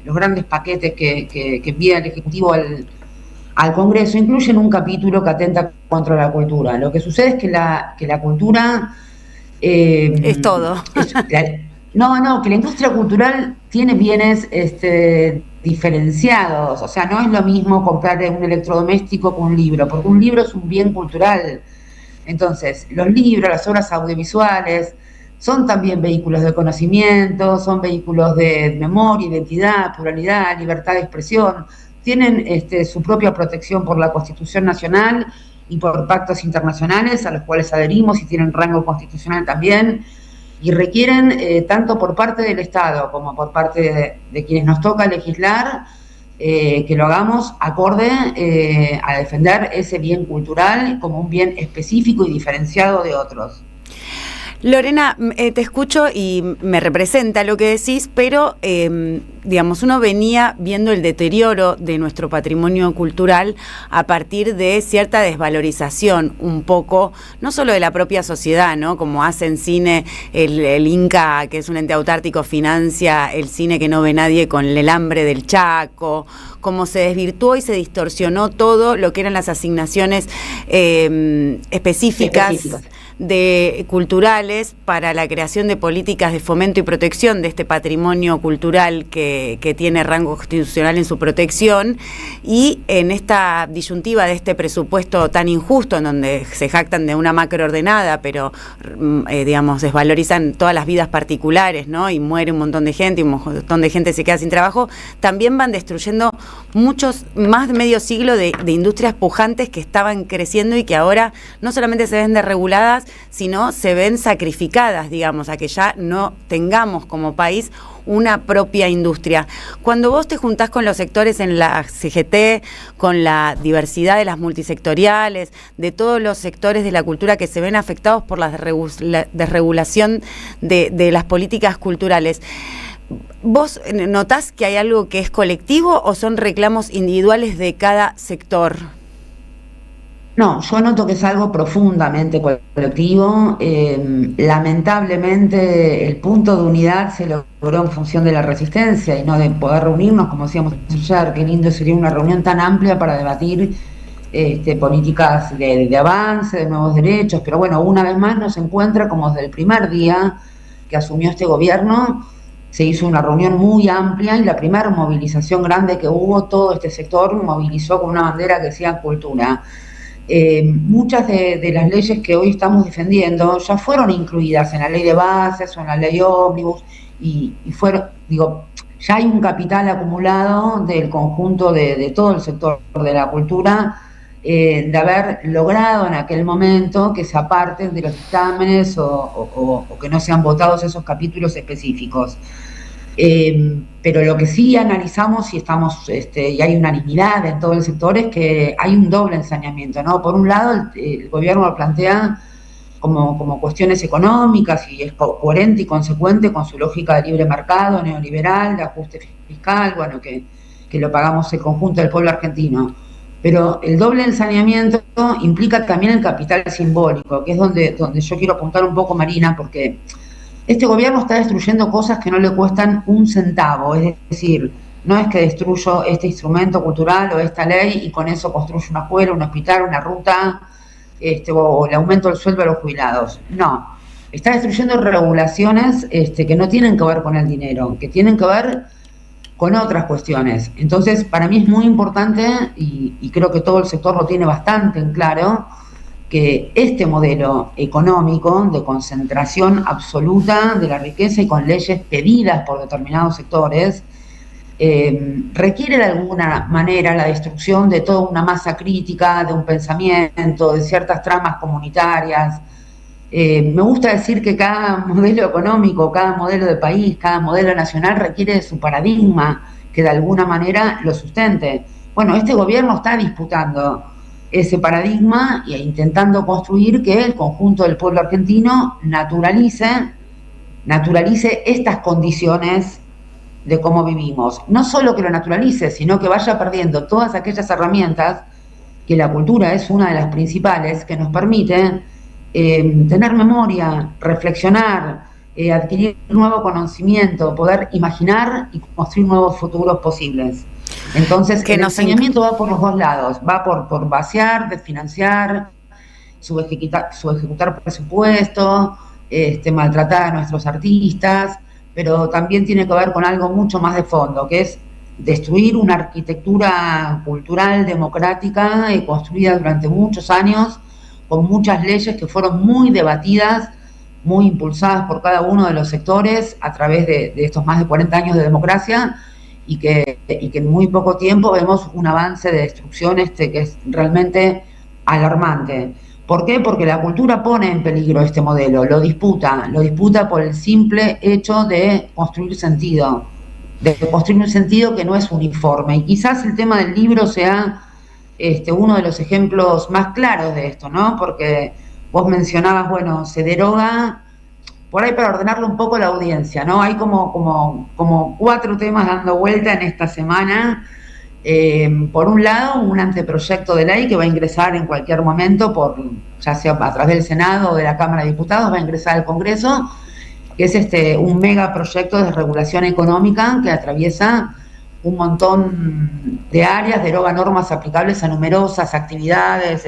paquetes que envía el Ejecutivo al Congreso, incluyen un capítulo que atenta contra la cultura. Lo que sucede es que la cultura... es todo. Que la industria cultural tiene bienes diferenciados. O sea, no es lo mismo comprar un electrodoméstico que un libro, porque un libro es un bien cultural. Entonces, los libros, las obras audiovisuales, son también vehículos de conocimiento, son vehículos de memoria, identidad, pluralidad, libertad de expresión. Tienen su propia protección por la Constitución Nacional y por pactos internacionales a los cuales adherimos y tienen rango constitucional también, y requieren, tanto por parte del Estado como por parte de quienes nos toca legislar, que lo hagamos acorde a defender ese bien cultural como un bien específico y diferenciado de otros. Lorena, te escucho y me representa lo que decís, pero digamos, uno venía viendo el deterioro de nuestro patrimonio cultural a partir de cierta desvalorización un poco, no solo de la propia sociedad, ¿no? Como hace en cine el Inca, que es un ente autártico, financia el cine que no ve nadie con el hambre del Chaco, cómo se desvirtuó y se distorsionó todo lo que eran las asignaciones específicas de culturales para la creación de políticas de fomento y protección de este patrimonio cultural que tiene rango constitucional en su protección, y en esta disyuntiva de este presupuesto tan injusto, en donde se jactan de una macroordenada, pero digamos, desvalorizan todas las vidas particulares, ¿no? Y muere un montón de gente y un montón de gente se queda sin trabajo, también van destruyendo más de medio siglo de industrias pujantes que estaban creciendo y que ahora no solamente se ven desreguladas, sino se ven sacrificadas, digamos, a que ya no tengamos como país una propia industria. Cuando vos te juntás con los sectores en la CGT, con la diversidad de las multisectoriales, de todos los sectores de la cultura que se ven afectados por la desregulación de las políticas culturales, ¿vos notás que hay algo que es colectivo o son reclamos individuales de cada sector? No, yo noto que es algo profundamente colectivo. Lamentablemente el punto de unidad se logró en función de la resistencia y no de poder reunirnos, como decíamos ayer. Qué lindo sería una reunión tan amplia para debatir políticas de avance, de nuevos derechos, pero bueno, una vez más nos encuentra como desde el primer día que asumió este gobierno. Se hizo una reunión muy amplia y la primera movilización grande que hubo, todo este sector movilizó con una bandera que decía cultura. Muchas de las leyes que hoy estamos defendiendo ya fueron incluidas en la ley de bases o en la ley ómnibus y fueron, ya hay un capital acumulado del conjunto de todo el sector de la cultura, de haber logrado en aquel momento que se aparten de los dictámenes o que no sean votados esos capítulos específicos. Pero lo que sí analizamos y y hay unanimidad en todo el sector es que hay un doble ensañamiento, ¿no? Por un lado, el gobierno lo plantea como cuestiones económicas y es coherente y consecuente con su lógica de libre mercado, neoliberal, de ajuste fiscal, bueno, que lo pagamos el conjunto del pueblo argentino. Pero el doble ensañamiento implica también el capital simbólico, que es donde yo quiero apuntar un poco, Marina, porque este gobierno está destruyendo cosas que no le cuestan un centavo, es decir, no es que destruyo este instrumento cultural o esta ley y con eso construyo una escuela, un hospital, una ruta, o le aumento el sueldo a los jubilados. No, está destruyendo regulaciones que no tienen que ver con el dinero, que tienen que ver con otras cuestiones. Entonces, para mí es muy importante, y creo que todo el sector lo tiene bastante en claro, que este modelo económico de concentración absoluta de la riqueza y con leyes pedidas por determinados sectores requiere de alguna manera la destrucción de toda una masa crítica, de un pensamiento, de ciertas tramas comunitarias. Me gusta decir que cada modelo económico, cada modelo de país, cada modelo nacional requiere de su paradigma que de alguna manera lo sustente. Bueno, este gobierno está disputando ese paradigma e intentando construir que el conjunto del pueblo argentino naturalice estas condiciones de cómo vivimos. No solo que lo naturalice, sino que vaya perdiendo todas aquellas herramientas, que la cultura es una de las principales, que nos permiten tener memoria, reflexionar, adquirir nuevo conocimiento, poder imaginar y construir nuevos futuros posibles. Entonces, el ensañamiento va por los dos lados, va por vaciar, desfinanciar, subejecutar presupuesto, maltratar a nuestros artistas, pero también tiene que ver con algo mucho más de fondo, que es destruir una arquitectura cultural democrática construida durante muchos años, con muchas leyes que fueron muy debatidas, muy impulsadas por cada uno de los sectores a través de estos más de 40 años de democracia, y que en muy poco tiempo vemos un avance de destrucción que es realmente alarmante. ¿Por qué? Porque la cultura pone en peligro este modelo, lo disputa por el simple hecho de construir sentido. construir un sentido que no es uniforme. Y quizás el tema del libro sea uno de los ejemplos más claros de esto, ¿no? Porque vos mencionabas, bueno, se deroga, por ahí para ordenarlo un poco la audiencia, ¿no? Hay como 4 temas dando vuelta en esta semana. Por un lado, un anteproyecto de ley que va a ingresar en cualquier momento, ya sea a través del Senado o de la Cámara de Diputados, va a ingresar al Congreso, que es un megaproyecto de regulación económica que atraviesa un montón de áreas, deroga normas aplicables a numerosas actividades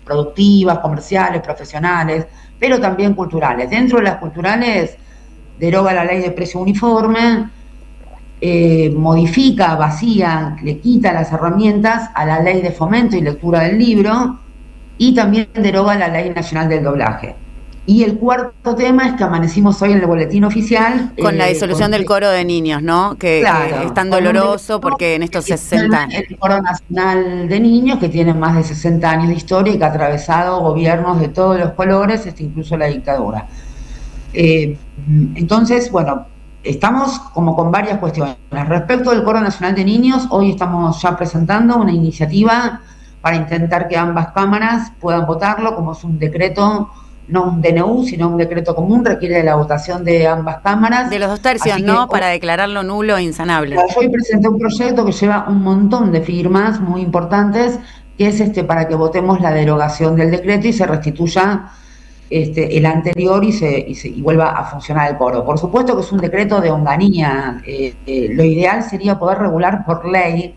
productivas, comerciales, profesionales, pero también culturales. Dentro de las culturales, deroga la ley de precio uniforme, modifica, vacía, le quita las herramientas a la ley de fomento y lectura del libro, y también deroga la ley nacional del doblaje. Y el cuarto tema es que amanecimos hoy en el boletín oficial con la disolución del coro de niños, ¿no? Que es tan doloroso porque en estos 60 años. El Coro Nacional de Niños, que tiene más de 60 años de historia y que ha atravesado gobiernos de todos los colores, incluso la dictadura. Entonces, bueno, estamos como con varias cuestiones. Respecto del Coro Nacional de Niños, hoy estamos ya presentando una iniciativa para intentar que ambas cámaras puedan votarlo, como es un decreto, no un DNU, sino un decreto común, requiere de la votación de ambas cámaras. De los 2 tercios, ¿no? Para declararlo nulo e insanable. Hoy presenté un proyecto que lleva un montón de firmas muy importantes, que es para que votemos la derogación del decreto y se restituya el anterior y vuelva a funcionar el coro. Por supuesto que es un decreto de honganía. Lo ideal sería poder regular por ley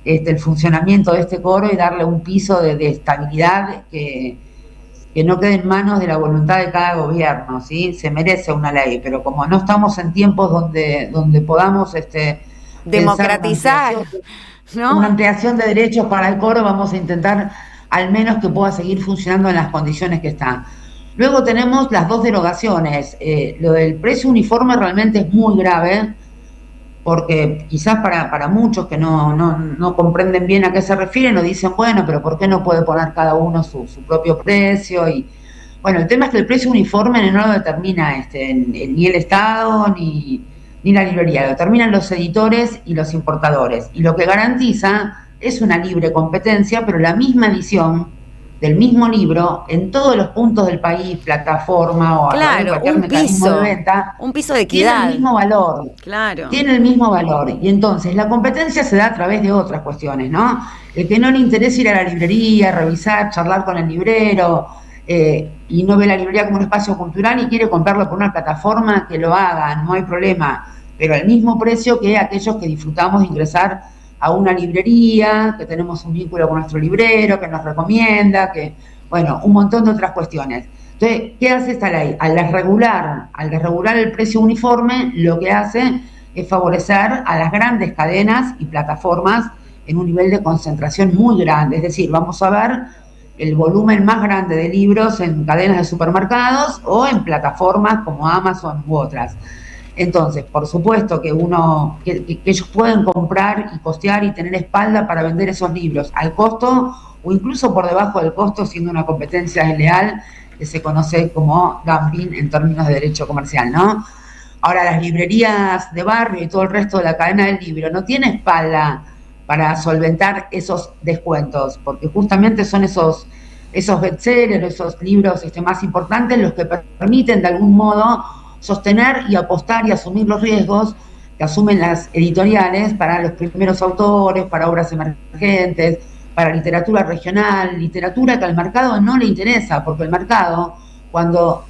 el funcionamiento de este coro y darle un piso de estabilidad que no quede en manos de la voluntad de cada gobierno, ¿sí? Se merece una ley, pero como no estamos en tiempos donde podamos democratizar, ¿no? Una ampliación de derechos para el coro, vamos a intentar al menos que pueda seguir funcionando en las condiciones que está. Luego tenemos las 2 derogaciones. Lo del precio uniforme realmente es muy grave, porque quizás para muchos que no comprenden bien a qué se refieren, nos dicen, bueno, pero ¿por qué no puede poner cada uno su propio precio? Y bueno, el tema es que el precio uniforme no lo determina ni el Estado ni la librería, lo determinan los editores y los importadores. Y lo que garantiza es una libre competencia, pero la misma edición del mismo libro en todos los puntos del país, plataforma o cualquier mecanismo de venta, un piso de equidad, tiene el mismo valor. Claro. Tiene el mismo valor. Y entonces la competencia se da a través de otras cuestiones, ¿no? El que no le interesa ir a la librería, revisar, charlar con el librero, y no ve la librería como un espacio cultural y quiere comprarlo por una plataforma, que lo haga, no hay problema, pero al mismo precio que aquellos que disfrutamos de ingresar a una librería, que tenemos un vínculo con nuestro librero, que nos recomienda, un montón de otras cuestiones. Entonces, ¿qué hace esta ley? Al desregular el precio uniforme, lo que hace es favorecer a las grandes cadenas y plataformas en un nivel de concentración muy grande. Es decir, vamos a ver el volumen más grande de libros en cadenas de supermercados o en plataformas como Amazon u otras. Entonces, por supuesto que ellos pueden comprar y costear y tener espalda para vender esos libros al costo o incluso por debajo del costo, siendo una competencia desleal que se conoce como dumping en términos de derecho comercial, ¿no? Ahora, las librerías de barrio y todo el resto de la cadena del libro no tiene espalda para solventar esos descuentos, porque justamente son esos bestsellers, esos libros más importantes los que permiten de algún modo sostener y apostar y asumir los riesgos que asumen las editoriales para los primeros autores, para obras emergentes, para literatura regional, literatura que al mercado no le interesa, porque el mercado, cuando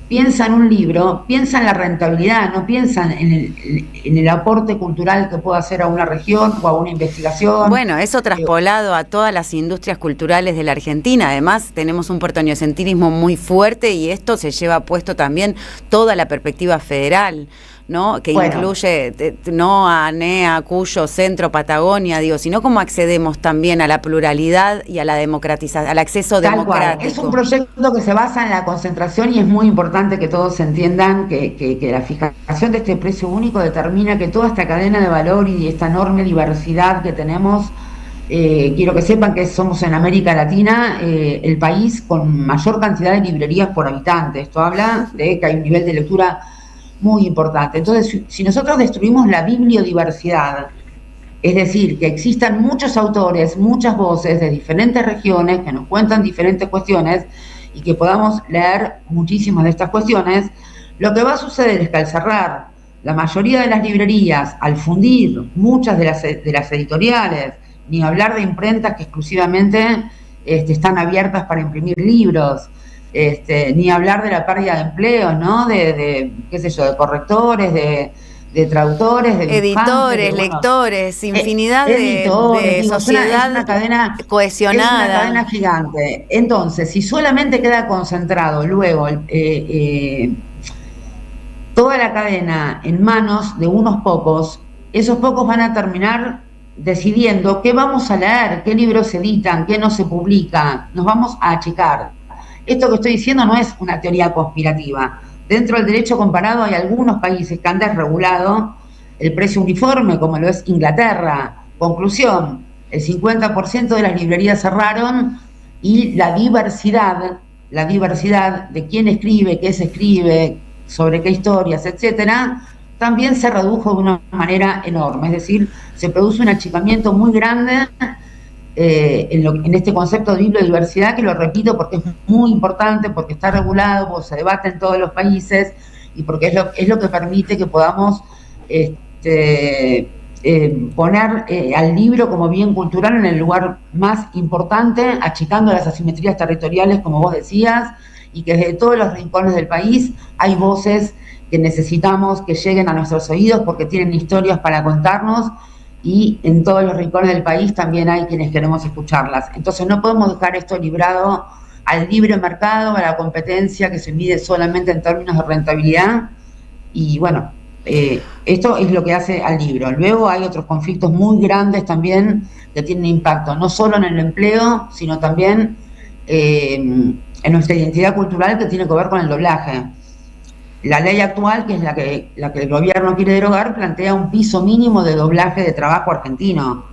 piensa en un libro, piensa en la rentabilidad, no piensa en el aporte cultural que pueda hacer a una región o a una investigación. Bueno, eso traspolado a todas las industrias culturales de la Argentina. Además, tenemos un puertoñocentrismo muy fuerte y esto se lleva puesto también toda la perspectiva federal, ¿no? Que incluye no a NEA, Cuyo, Centro, Patagonia, sino cómo accedemos también a la pluralidad y a la democratización, al acceso democrático. Es un proyecto que se basa en la concentración y es muy importante que todos entiendan que la fijación de este precio único determina que toda esta cadena de valor y esta enorme diversidad que tenemos, quiero que sepan que somos en América Latina el país con mayor cantidad de librerías por habitante. Esto habla de que hay un nivel de lectura muy importante. Entonces, si nosotros destruimos la bibliodiversidad, es decir, que existan muchos autores, muchas voces de diferentes regiones que nos cuentan diferentes cuestiones y que podamos leer muchísimas de estas cuestiones, lo que va a suceder es que al cerrar la mayoría de las librerías, al fundir muchas de las editoriales, ni hablar de imprentas que exclusivamente están abiertas para imprimir libros, ni hablar de la pérdida de empleos, ¿no? De qué sé yo, de correctores, de traductores, de editores, lectores, infinidad de sociedad es una cadena cohesionada. Es una cadena gigante. Entonces, si solamente queda concentrado luego toda la cadena en manos de unos pocos, esos pocos van a terminar decidiendo qué vamos a leer, qué libros se editan, qué no se publica, nos vamos a achicar. Esto que estoy diciendo no es una teoría conspirativa. Dentro del derecho comparado hay algunos países que han desregulado el precio uniforme, como lo es Inglaterra. Conclusión, el 50% de las librerías cerraron y la diversidad de quién escribe, qué se escribe, sobre qué historias, etcétera, también se redujo de una manera enorme. Es decir, se produce un achicamiento muy grande en este concepto de bibliodiversidad, que lo repito porque es muy importante, porque está regulado, porque se debate en todos los países y porque es lo que permite que podamos poner al libro como bien cultural en el lugar más importante, achicando las asimetrías territoriales, como vos decías, y que desde todos los rincones del país hay voces que necesitamos que lleguen a nuestros oídos porque tienen historias para contarnos, y en todos los rincones del país también hay quienes queremos escucharlas. Entonces no podemos dejar esto librado al libre mercado, a la competencia que se mide solamente en términos de rentabilidad, y bueno, esto es lo que hace al libro. Luego hay otros conflictos muy grandes también que tienen impacto, no solo en el empleo, sino también en nuestra identidad cultural, que tiene que ver con el doblaje. La ley actual, que es la que el gobierno quiere derogar, plantea un piso mínimo de doblaje de trabajo argentino,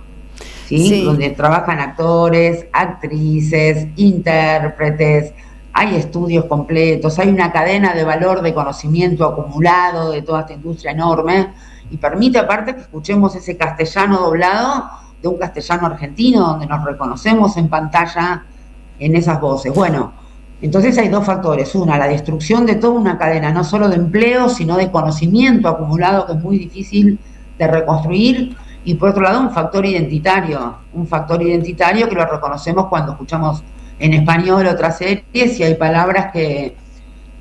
¿sí? Sí. Donde trabajan actores, actrices, intérpretes, hay estudios completos, hay una cadena de valor de conocimiento acumulado de toda esta industria enorme, y permite aparte que escuchemos ese castellano doblado de un castellano argentino, donde nos reconocemos en pantalla en esas voces. Bueno, entonces hay dos factores. Una, la destrucción de toda una cadena, no solo de empleo, sino de conocimiento acumulado, que es muy difícil de reconstruir. Y por otro lado, un factor identitario que lo reconocemos cuando escuchamos en español otras series y hay palabras que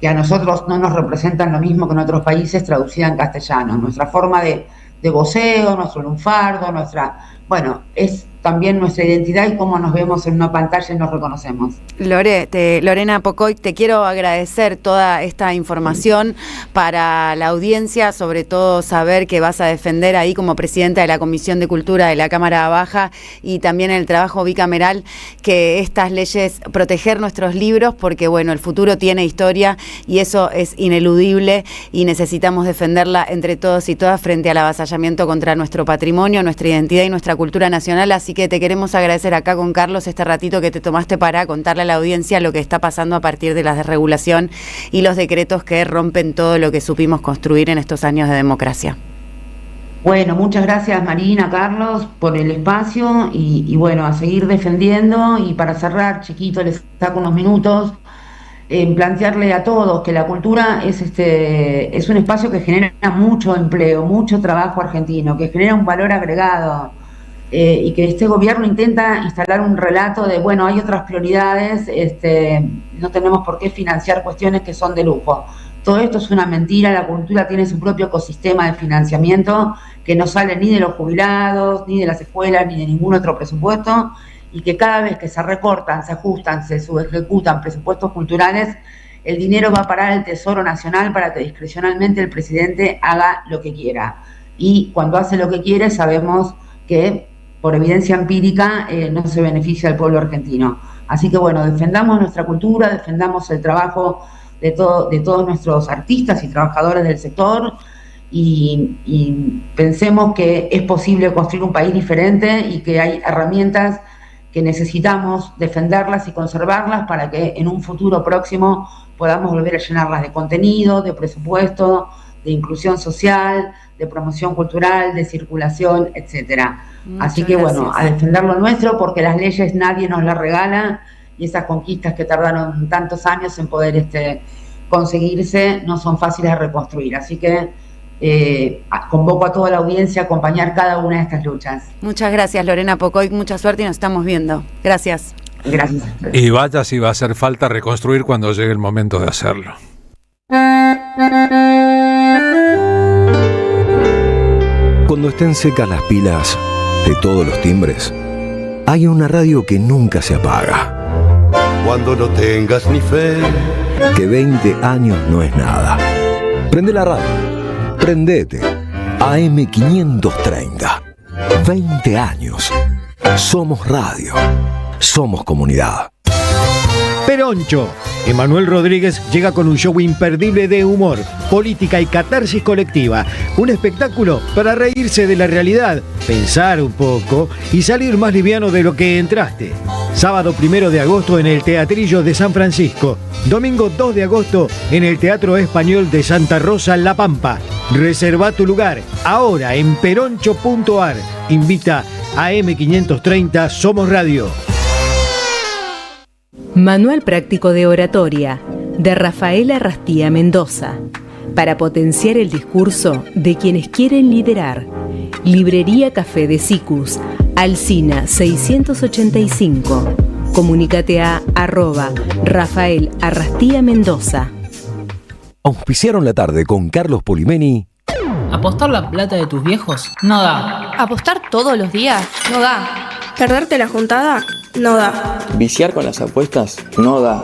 a nosotros no nos representan lo mismo que en otros países traducidas en castellano. Nuestra forma de voceo, nuestro lunfardo, es también nuestra identidad y cómo nos vemos en una pantalla y nos reconocemos. Lorena Pocoy, te quiero agradecer toda esta información para la audiencia, sobre todo saber que vas a defender ahí como presidenta de la Comisión de Cultura de la Cámara Baja y también en el trabajo bicameral que estas leyes, proteger nuestros libros, porque bueno, el futuro tiene historia y eso es ineludible y necesitamos defenderla entre todos y todas frente al avasallamiento contra nuestro patrimonio, nuestra identidad y nuestra cultura nacional. Así que te queremos agradecer acá con Carlos este ratito que te tomaste para contarle a la audiencia lo que está pasando a partir de la desregulación y los decretos que rompen todo lo que supimos construir en estos años de democracia. Bueno, muchas gracias Marina, Carlos, por el espacio y bueno, a seguir defendiendo. Y para cerrar, chiquito, les saco unos minutos, plantearle a todos que la cultura es un espacio que genera mucho empleo, mucho trabajo argentino, que genera un valor agregado. Y que este gobierno intenta instalar un relato de, bueno, hay otras prioridades, no tenemos por qué financiar cuestiones que son de lujo. Todo esto es una mentira. La cultura tiene su propio ecosistema de financiamiento que no sale ni de los jubilados, ni de las escuelas, ni de ningún otro presupuesto, y que cada vez que se recortan, se ajustan, se subejecutan presupuestos culturales, el dinero va a parar al Tesoro Nacional para que discrecionalmente el presidente haga lo que quiera. Y cuando hace lo que quiere, sabemos que por evidencia empírica no se beneficia al pueblo argentino. Así que bueno, defendamos nuestra cultura, defendamos el trabajo de todos nuestros artistas y trabajadores del sector y pensemos que es posible construir un país diferente y que hay herramientas que necesitamos defenderlas y conservarlas para que en un futuro próximo podamos volver a llenarlas de contenido, de presupuesto, de inclusión social, de promoción cultural, de circulación, etcétera. Así que bueno, a defender lo nuestro, porque las leyes nadie nos las regala, y esas conquistas que tardaron tantos años en poder conseguirse no son fáciles de reconstruir. Así que convoco a toda la audiencia a acompañar cada una de estas luchas. Muchas gracias, Lorena Pocoy, mucha suerte y nos estamos viendo. Gracias. Gracias. Y vaya si va a hacer falta reconstruir cuando llegue el momento de hacerlo. Cuando estén secas las pilas de todos los timbres, hay una radio que nunca se apaga. Cuando no tengas ni fe, que 20 años no es nada. Prende la radio, prendete. AM530. 20 años. Somos radio. Somos comunidad. Peroncho. Emanuel Rodríguez llega con un show imperdible de humor, política y catarsis colectiva. Un espectáculo para reírse de la realidad, pensar un poco y salir más liviano de lo que entraste. Sábado 1 de agosto en el Teatrillo de San Francisco. Domingo 2 de agosto en el Teatro Español de Santa Rosa, La Pampa. Reserva tu lugar ahora en peroncho.ar. Invita a AM530 Somos Radio. Manual práctico de oratoria de Rafael Arrastía Mendoza para potenciar el discurso de quienes quieren liderar. Librería Café de Sicus, Alsina 685. Comunícate a @Rafael Arrastía Mendoza. Auspiciaron la tarde con Carlos Polimeni. ¿Apostar la plata de tus viejos? No da. ¿Apostar todos los días? No da. ¿Perderte la juntada? No da. ¿Viciar con las apuestas? No da.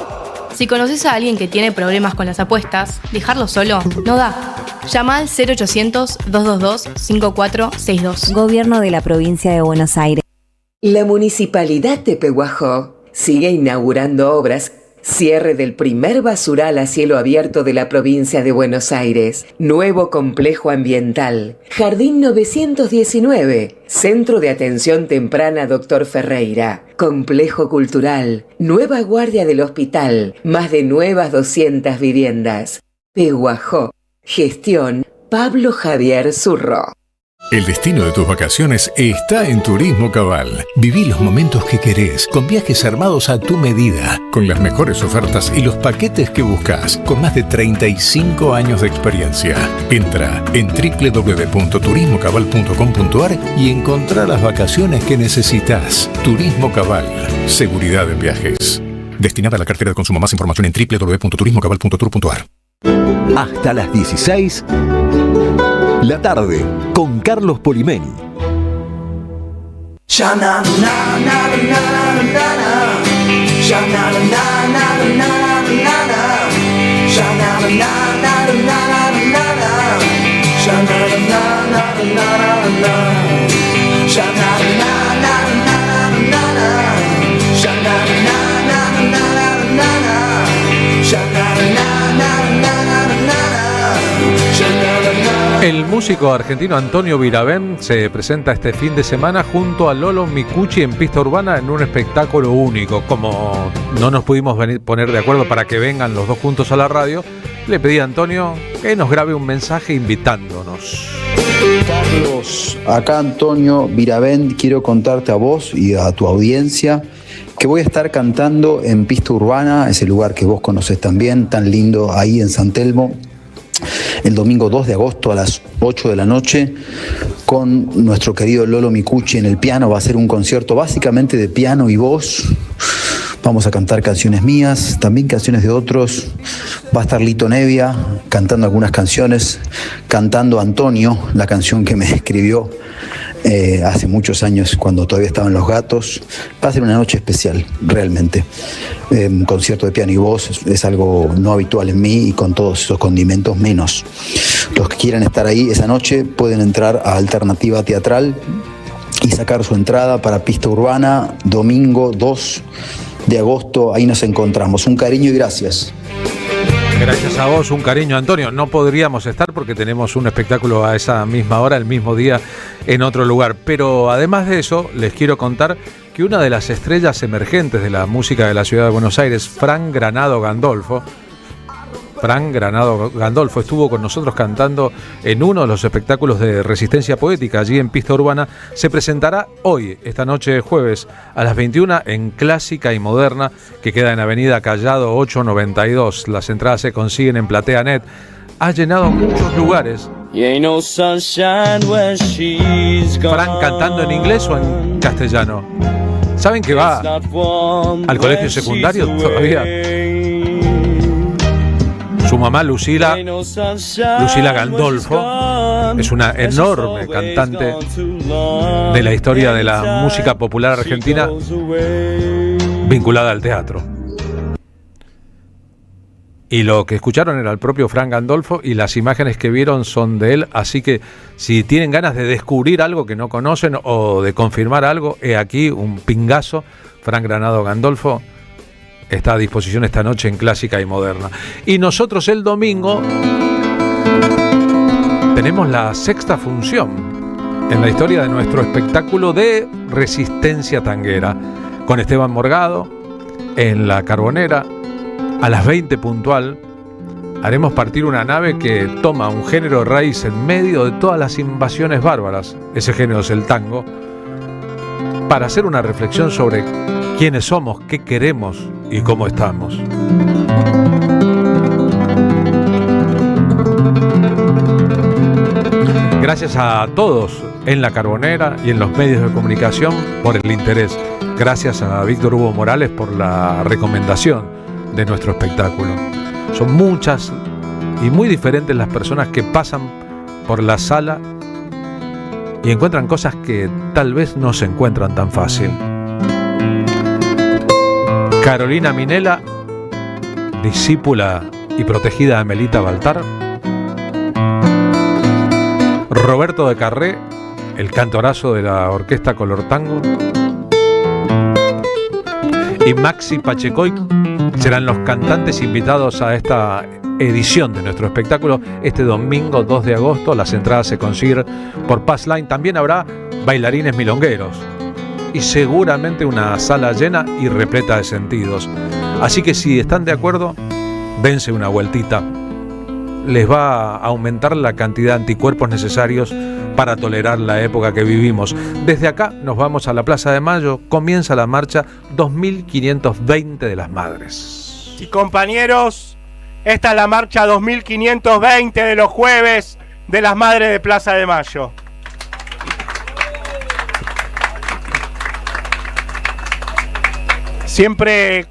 Si conoces a alguien que tiene problemas con las apuestas, dejarlo solo no da. Llama al 0800-222-5462. Gobierno de la Provincia de Buenos Aires. La Municipalidad de Pehuajó sigue inaugurando obras. Cierre del primer basural a cielo abierto de la provincia de Buenos Aires. Nuevo complejo ambiental. Jardín 919. Centro de Atención Temprana Dr. Ferreira. Complejo cultural. Nueva guardia del hospital. Más de nuevas 200 viviendas. Pehuajó. Gestión Pablo Javier Zurro. El destino de tus vacaciones está en Turismo Cabal. Viví los momentos que querés, con viajes armados a tu medida, con las mejores ofertas y los paquetes que buscas, con más de 35 años de experiencia. Entra en www.turismocabal.com.ar y encontrá las vacaciones que necesitas. Turismo Cabal, seguridad en viajes. Destinada a la cartera de consumo. Más información en www.turismocabal.tour.ar. Hasta las 16. La tarde con Carlos Polimeni. El músico argentino Antonio Viravent se presenta este fin de semana junto a Lolo Micucci en pista urbana en un espectáculo único. Como no nos pudimos poner de acuerdo para que vengan los dos juntos a la radio, le pedí a Antonio que nos grabe un mensaje invitándonos. Carlos, acá Antonio Viravent, quiero contarte a vos y a tu audiencia que voy a estar cantando en pista urbana, ese lugar que vos conocés también, tan lindo, ahí en San Telmo, el domingo 2 de agosto a las 8 de la noche, con nuestro querido Lolo Micucci en el piano. Va a ser un concierto básicamente de piano y voz. Vamos a cantar canciones mías, también canciones de otros. Va a estar Lito Nevia cantando algunas canciones, cantando Antonio, la canción que me escribió hace muchos años cuando todavía estaban Los Gatos. Va a ser una noche especial, realmente. Un concierto de piano y voz es algo no habitual en mí, y con todos esos condimentos menos. Los que quieran estar ahí esa noche pueden entrar a Alternativa Teatral y sacar su entrada para pista urbana, domingo 2 de agosto. Ahí nos encontramos. Un cariño y gracias. Gracias a vos, un cariño, Antonio. No podríamos estar porque tenemos un espectáculo a esa misma hora, el mismo día, en otro lugar. Pero además de eso, les quiero contar que una de las estrellas emergentes de la música de la ciudad de Buenos Aires, Fran Granado Gandolfo, Fran Granado Gandolfo estuvo con nosotros cantando en uno de los espectáculos de Resistencia Poética allí en Pista Urbana. Se presentará hoy, esta noche jueves, a las 21 en Clásica y Moderna, que queda en Avenida Callado 892. Las entradas se consiguen en PlateaNet. Ha llenado muchos lugares. Fran cantando en inglés o en castellano. ¿Saben que va al colegio secundario todavía? Su mamá Lucila Gandolfo es una enorme cantante de la historia de la música popular argentina vinculada al teatro. Y lo que escucharon era el propio Fran Gandolfo y las imágenes que vieron son de él, así que si tienen ganas de descubrir algo que no conocen o de confirmar algo, he aquí un pingazo. Fran Granado Gandolfo está a disposición esta noche en Clásica y Moderna. Y nosotros el domingo tenemos la sexta función en la historia de nuestro espectáculo de Resistencia Tanguera, con Esteban Morgado en La Carbonera. A las 20 puntual haremos partir una nave que toma un género raíz en medio de todas las invasiones bárbaras, ese género es el tango, para hacer una reflexión sobre quiénes somos, qué queremos y cómo estamos. Gracias a todos en La Carbonera y en los medios de comunicación por el interés. Gracias a Víctor Hugo Morales por la recomendación de nuestro espectáculo. Son muchas y muy diferentes las personas que pasan por la sala y encuentran cosas que tal vez no se encuentran tan fácil. Carolina Minela, discípula y protegida de Melita Baltar. Roberto de Carré, el cantorazo de la orquesta Color Tango. Y Maxi Pachecoy serán los cantantes invitados a esta edición de nuestro espectáculo este domingo 2 de agosto. Las entradas se consiguen por Passline. También habrá bailarines milongueros y seguramente una sala llena y repleta de sentidos. Así que si están de acuerdo, dense una vueltita. Les va a aumentar la cantidad de anticuerpos necesarios para tolerar la época que vivimos. Desde acá nos vamos a la Plaza de Mayo. Comienza la marcha 2520 de las Madres. Y compañeros, esta es la marcha 2520 de los jueves de las Madres de Plaza de Mayo. Siempre